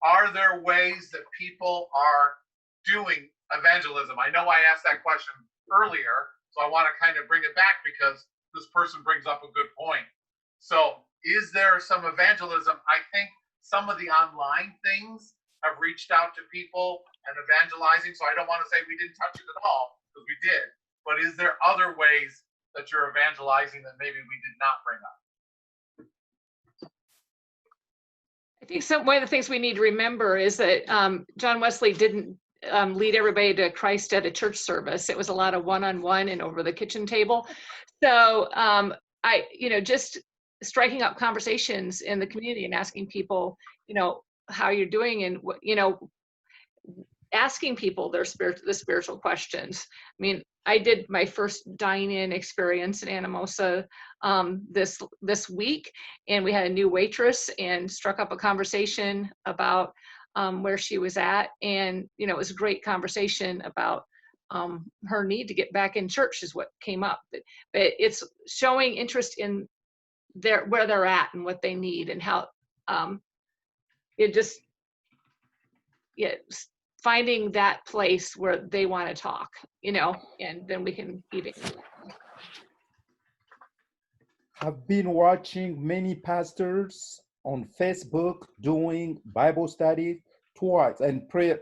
are there ways that people are doing evangelism? I know I asked that question earlier, so I want to kind of bring it back because this person brings up a good point. So is there some evangelism? I think some of the online things have reached out to people and evangelizing. So I don't want to say we didn't touch it at all, because we did. But is there other ways that you're evangelizing that maybe we did not bring up? I think one of the things we need to remember is that John Wesley didn't lead everybody to Christ at a church service. It was a lot of one-on-one and over the kitchen table. So just striking up conversations in the community and asking people, you know, how you're doing, and you know, asking people the spiritual questions. I mean, I did my first dine-in experience in Anamosa this week, and we had a new waitress and struck up a conversation about where she was at, and you know, it was a great conversation about her need to get back in church is what came up. But it's showing interest in where they're at and what they need, and how finding that place where they want to talk, you know, and then we can even. I've been watching many pastors on Facebook doing Bible studies twice and prayer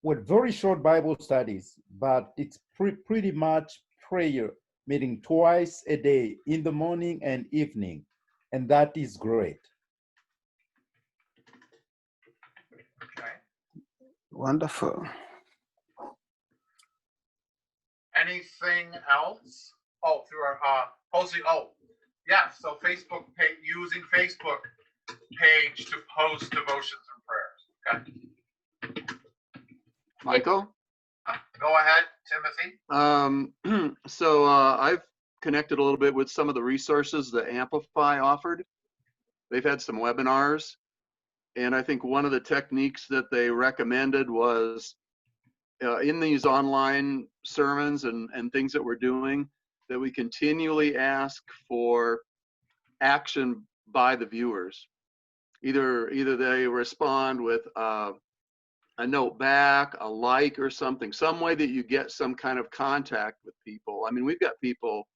with very short Bible studies, but it's pretty much prayer, meeting twice a day in the morning and evening, and that is great. Okay. Wonderful. Anything else? Oh, through our posting. Oh, yeah. So Facebook page, using Facebook page to post devotions and prayers. Okay. Michael? Go ahead, Timothy. So I've connected a little bit with some of the resources that Amplify offered. They've had some webinars, and I think one of the techniques that they recommended was in these online sermons and things that we're doing, that we continually ask for action by the viewers. Either they respond with a note back, a like or something, some way that you get some kind of contact with people. I mean, we've got people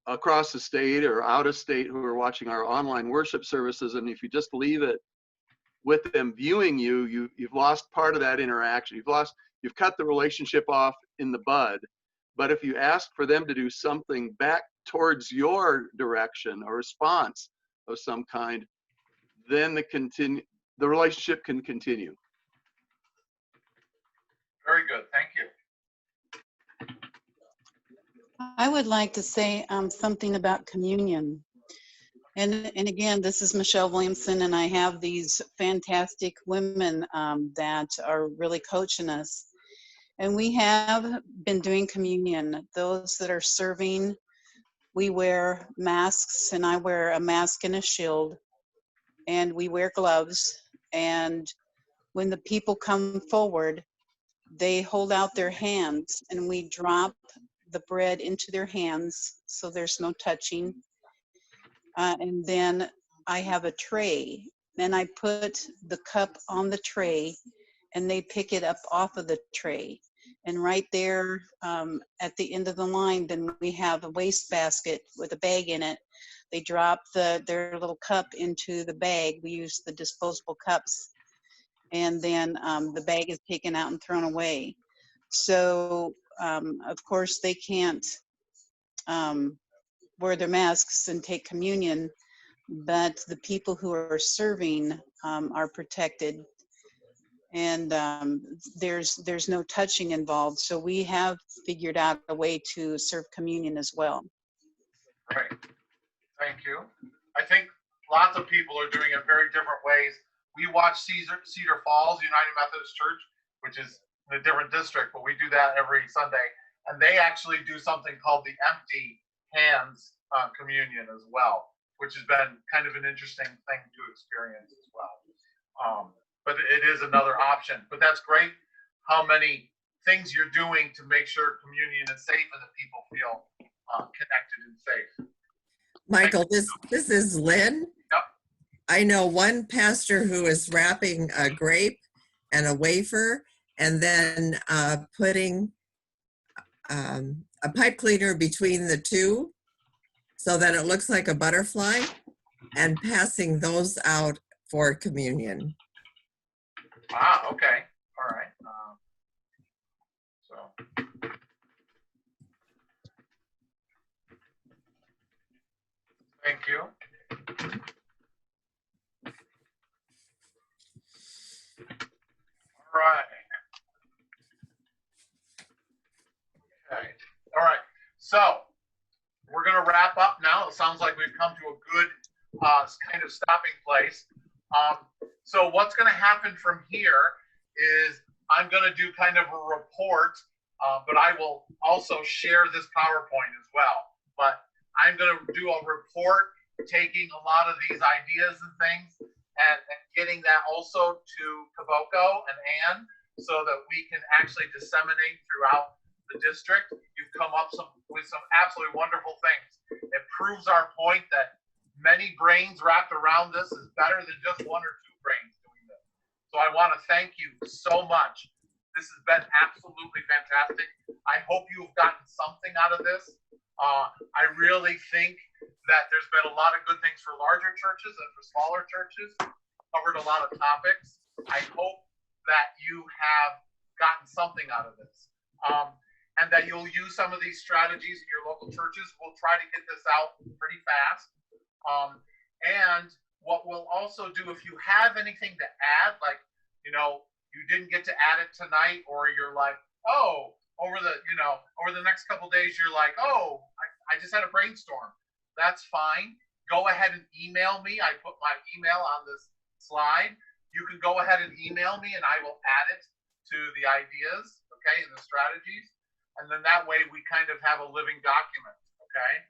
across the state or out of state who are watching our online worship services, and if you just leave it with them viewing you've lost part of that interaction. You've cut the relationship off in the bud. But if you ask for them to do something back towards your direction, a response of some kind, then the relationship can continue. Very good, thank you. I would like to say something about communion. And again, this is Michelle Williamson, and I have these fantastic women that are really coaching us. And we have been doing communion. Those that are serving, we wear masks, and I wear a mask and a shield, and we wear gloves. And when the people come forward, they hold out their hands, and we drop the bread into their hands, so there's no touching. And then I have a tray, and I put the cup on the tray, and they pick it up off of the tray. And right there at the end of the line, then we have a wastebasket with a bag in it. They drop their little cup into the bag. We use the disposable cups. And then the bag is taken out and thrown away. So, of course, they can't wear their masks and take communion, but the people who are serving are protected, and there's no touching involved. So we have figured out a way to serve communion as well. Great, thank you. I think lots of people are doing it very different ways. We watch Cedar Falls United Methodist Church, which is in a different district, but we do that every Sunday, and they actually do something called the empty hands communion as well, which has been kind of an interesting thing to experience as well. But it is another option. But that's great how many things you're doing to make sure communion is safe and that people feel connected and safe. Michael, this is Lynn. Yep. I know one pastor who is wrapping a grape and a wafer and then putting a pipe cleaner between the two so that it looks like a butterfly, and passing those out for communion. Ah, okay. All right. Thank you. All right. Okay. All right. So we're going to wrap up now. It sounds like we've come to a good kind of stopping place. So what's going to happen from here is I'm going to do kind of a report, but I will also share this PowerPoint as well. But I'm going to do a report taking a lot of these ideas and things and getting that also to Kaboko and Ann so that we can actually disseminate throughout the district. You've come up with some absolutely wonderful things. It proves our point that many brains wrapped around this is better than just one or two brains doing this. So I want to thank you so much. This has been absolutely fantastic. I hope you've gotten something out of this. I really think that there's been a lot of good things for larger churches and for smaller churches. Covered a lot of topics. I hope that you have gotten something out of this. And that you'll use some of these strategies in your local churches. We'll try to get this out pretty fast. And what we'll also do, if you have anything to add, like, you know, you didn't get to add it tonight, or you're like, oh, over the next couple of days, you're like, oh, I just had a brainstorm. That's fine. Go ahead and email me. I put my email on this slide. You can go ahead and email me, and I will add it to the ideas, okay, and the strategies. And then that way we kind of have a living document, okay?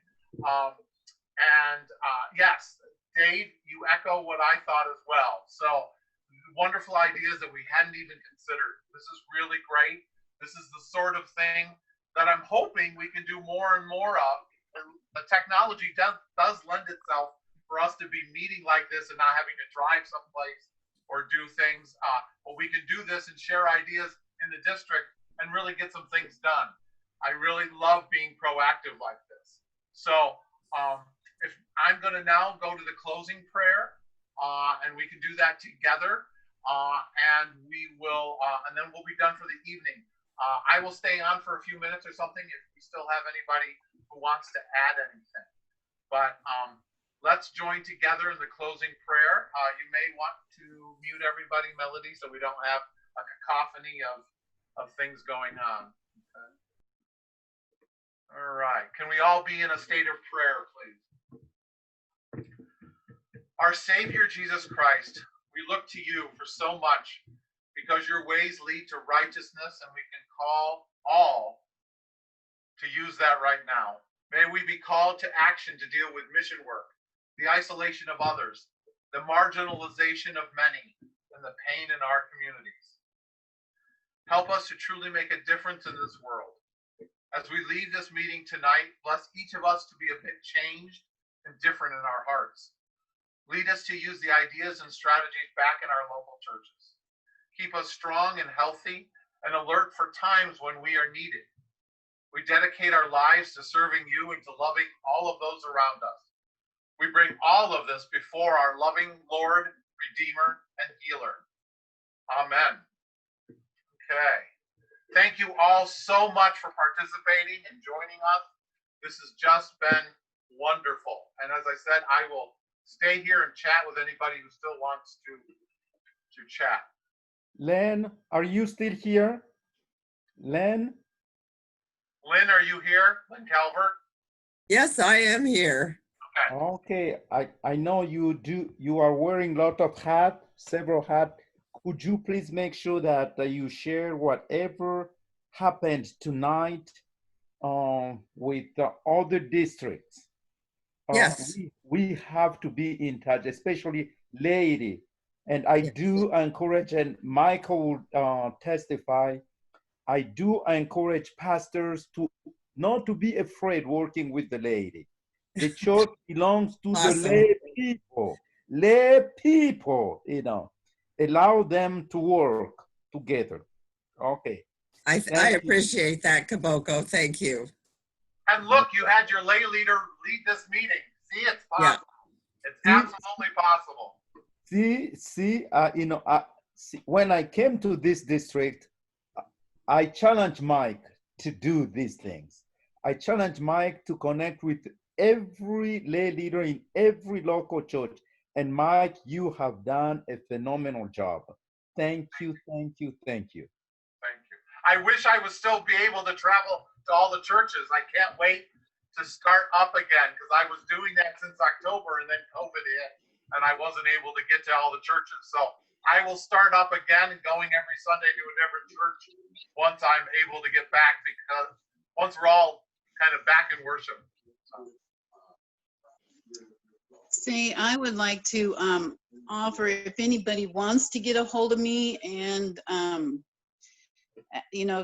Yes, Dave, you echo what I thought as well. So wonderful ideas that we hadn't even considered. This is really great. This is the sort of thing that I'm hoping we can do more and more of. The technology does lend itself for us to be meeting like this and not having to drive someplace or do things. But we can do this and share ideas in the district and really get some things done. I really love being proactive like this. So if I'm going to now go to the closing prayer, and we can do that together, and we will, and then we'll be done for the evening. I will stay on for a few minutes or something if we still have anybody who wants to add anything. But let's join together in the closing prayer. You may want to mute everybody, Melody, so we don't have a cacophony of things going on. Okay. All right. Can we all be in a state of prayer, please? Our Savior, Jesus Christ, we look to you for so much because your ways lead to righteousness, and we can call all to use that right now. May we be called to action to deal with mission work, the isolation of others, the marginalization of many, and the pain in our communities. Help us to truly make a difference in this world. As we leave this meeting tonight, bless each of us to be a bit changed and different in our hearts. Lead us to use the ideas and strategies back in our local churches. Keep us strong and healthy and alert for times when we are needed. We dedicate our lives to serving you and to loving all of those around us. We bring all of this before our loving Lord, Redeemer, and Healer. Amen. Okay. Thank you all so much for participating and joining us. This has just been wonderful. And as I said, I will stay here and chat with anybody who still wants to chat. Len, are you still here? Len? Lynn, are you here? Lynn Calvert? Yes, I am here. Okay, I know you are wearing a lot of hats, several hats. Could you please make sure that you share whatever happened tonight with the other districts? Yes. We have to be in touch, especially lady. And I do encourage, and Michael will testify, I do encourage pastors to not to be afraid working with the lady. The church belongs to Awesome. the lay people, you know. Allow them to work together. Okay. I appreciate that, Kaboko. Thank you. And look, you had your lay leader lead this meeting. See, it's possible. Yeah. It's absolutely possible. See, when I came to this district, I challenged Mike to do these things. I challenged Mike to connect with every lay leader in every local church. And Mike, you have done a phenomenal job. Thank you, thank you, thank you. Thank you. I wish I would still be able to travel to all the churches. I can't wait to start up again because I was doing that since October and then COVID hit and I wasn't able to get to all the churches. So I will start up again and going every Sunday to a different church once I'm able to get back, because once we're all kind of back in worship. See, I would like to offer, if anybody wants to get a hold of me and,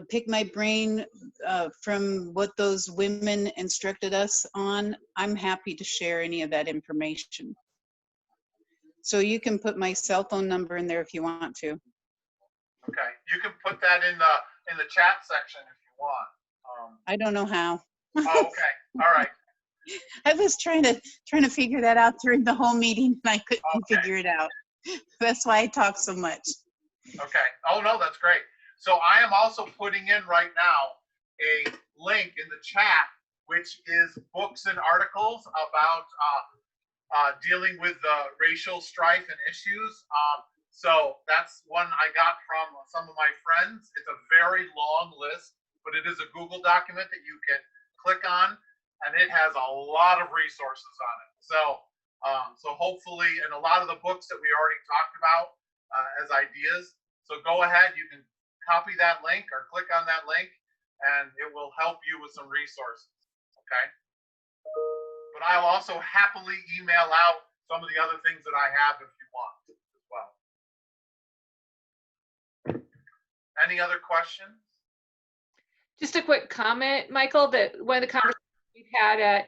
pick my brain from what those women instructed us on, I'm happy to share any of that information. So you can put my cell phone number in there if you want to. Okay, you can put that in the chat section if you want. I don't know how. Oh, okay, all right. I was trying to figure that out during the whole meeting, and I couldn't figure it out. That's why I talk so much. Okay. Oh no, that's great. So I am also putting in right now a link in the chat, which is books and articles about dealing with racial strife and issues. So that's one I got from some of my friends. It's a very long list, but it is a Google document that you can click on, and it has a lot of resources on it. So hopefully, and a lot of the books that we already talked about as ideas. So go ahead, you can copy that link or click on that link, and it will help you with some resources. Okay. But I'll also happily email out some of the other things that I have if you want as well. Any other questions? Just a quick comment, Michael, that one of the conversations we've had at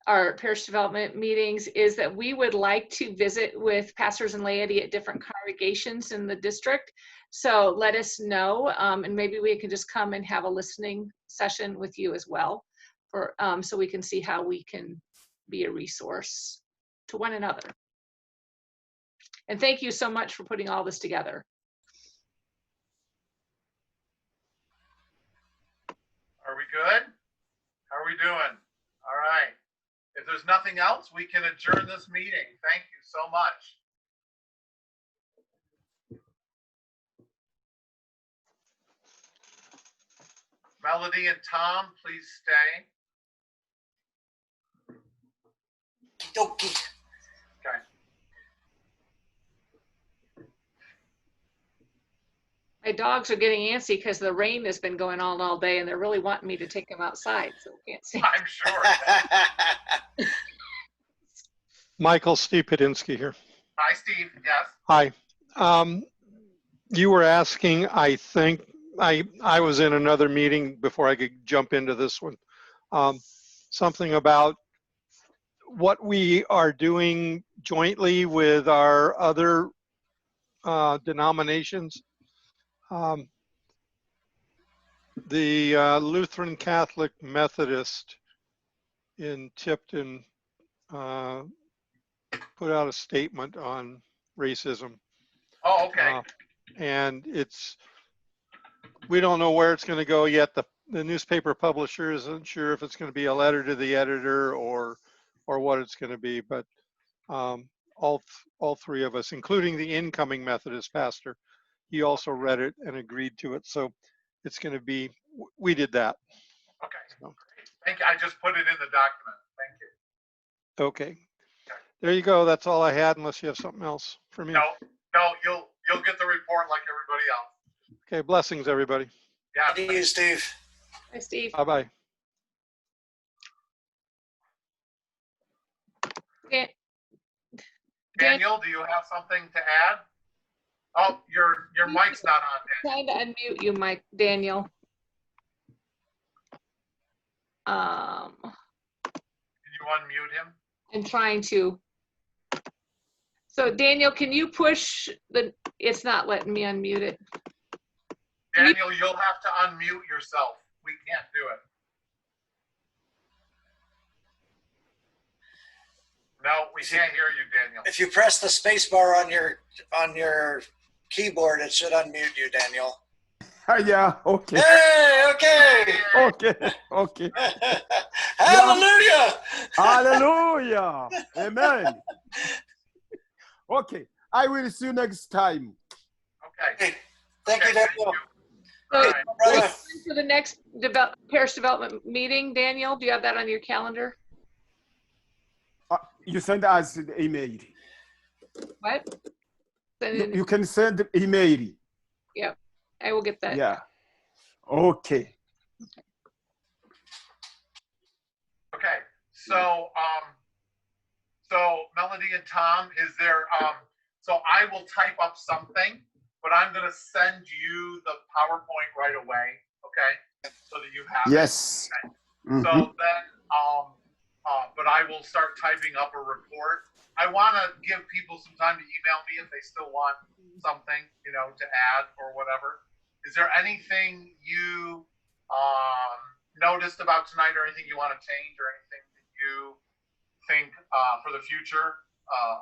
our parish development meetings is that we would like to visit with pastors and laity at different congregations in the district. So let us know, and maybe we can just come and have a listening session with you as well, for so we can see how we can be a resource to one another. And thank you so much for putting all this together. Are we good? How are we doing? All right. If there's nothing else, we can adjourn this meeting. Thank you so much. Melody and Tom, please stay. Okie Okay. My dogs are getting antsy because the rain has been going on all day and they're really wanting me to take them outside, so we can't see. I'm sure. Michael, Steve Pedinsky here. Hi, Steve. Yes. Hi. You were asking, I think, I was in another meeting before I could jump into this one. Something about what we are doing jointly with our other denominations. The Lutheran Catholic Methodist in Tipton put out a statement on racism. Oh, okay. And we don't know where it's going to go yet. The newspaper publisher isn't sure if it's going to be a letter to the editor or what it's going to be, but all three of us, including the incoming Methodist pastor, he also read it and agreed to it. So it's going to be, we did that. Okay. So. Thank you. I just put it in the document. Thank you. Okay. There you go. That's all I had, unless you have something else for me. No, you'll get the report like everybody else. Okay. Blessings, everybody. Yeah. See you, Steve. Hi, Steve. Bye-bye. Daniel, do you have something to add? Oh, your mic's not on, Daniel. Trying to unmute you, Mike, Daniel. Can you unmute him? I'm trying to. So Daniel, can you push it's not letting me unmute it. Daniel, you'll have to unmute yourself. We can't do it. No, we can't hear you, Daniel. If you press the space bar on your keyboard, it should unmute you, Daniel. Yeah, okay. Hey, okay. Okay. Hallelujah. Hallelujah. Amen. Okay. I will see you next time. Okay. Thank you, Daniel. So, Right. Brother. for the next parish development meeting, Daniel, do you have that on your calendar? You send us the email. What? You can send email. Yep, I will get that. Yeah. Okay. Okay. So Melody and Tom, is there so I will type up something, but I'm gonna send you the PowerPoint right away, okay? So that you have Yes. it. Okay? So then but I will start typing up a report. I want to give people some time to email me if they still want something, to add or whatever. Is there anything you noticed about tonight, or anything you want to change, or anything that you think for the future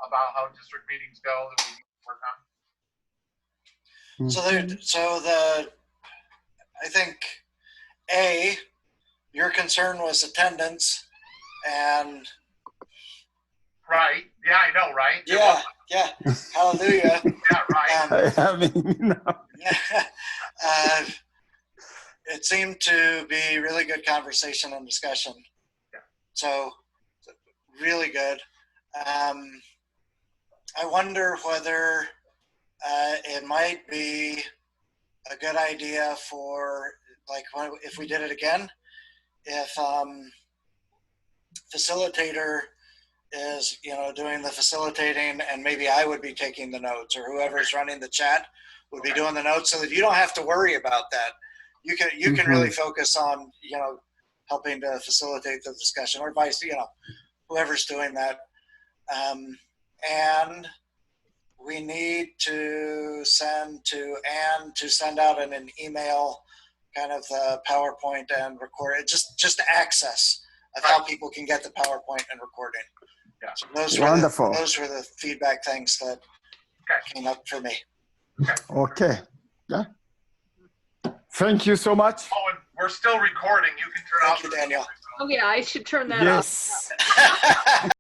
about how district meetings go that we need to work on? I think your concern was attendance. And right, yeah, I know, right? Yeah, hallelujah. Yeah, right. It seemed to be really good conversation and discussion. Yeah. So, really good. I wonder whether it might be a good idea for, like, if we did it again, if facilitator is, doing the facilitating, and maybe I would be taking the notes, or whoever's running the chat would be doing the notes, so that you don't have to worry about that. You can really focus on, helping to facilitate the discussion, or vice, whoever's doing that. And we need to send to Anne to send out in an email kind of the PowerPoint and record it, just access of how people can get the PowerPoint and recording. Yeah. So those Wonderful. Those were the feedback things that came up for me. Okay. Yeah. Thank you so much. Oh, and we're still recording. You can turn off. Thank you, Daniel. Oh yeah, I should turn that off. Yes.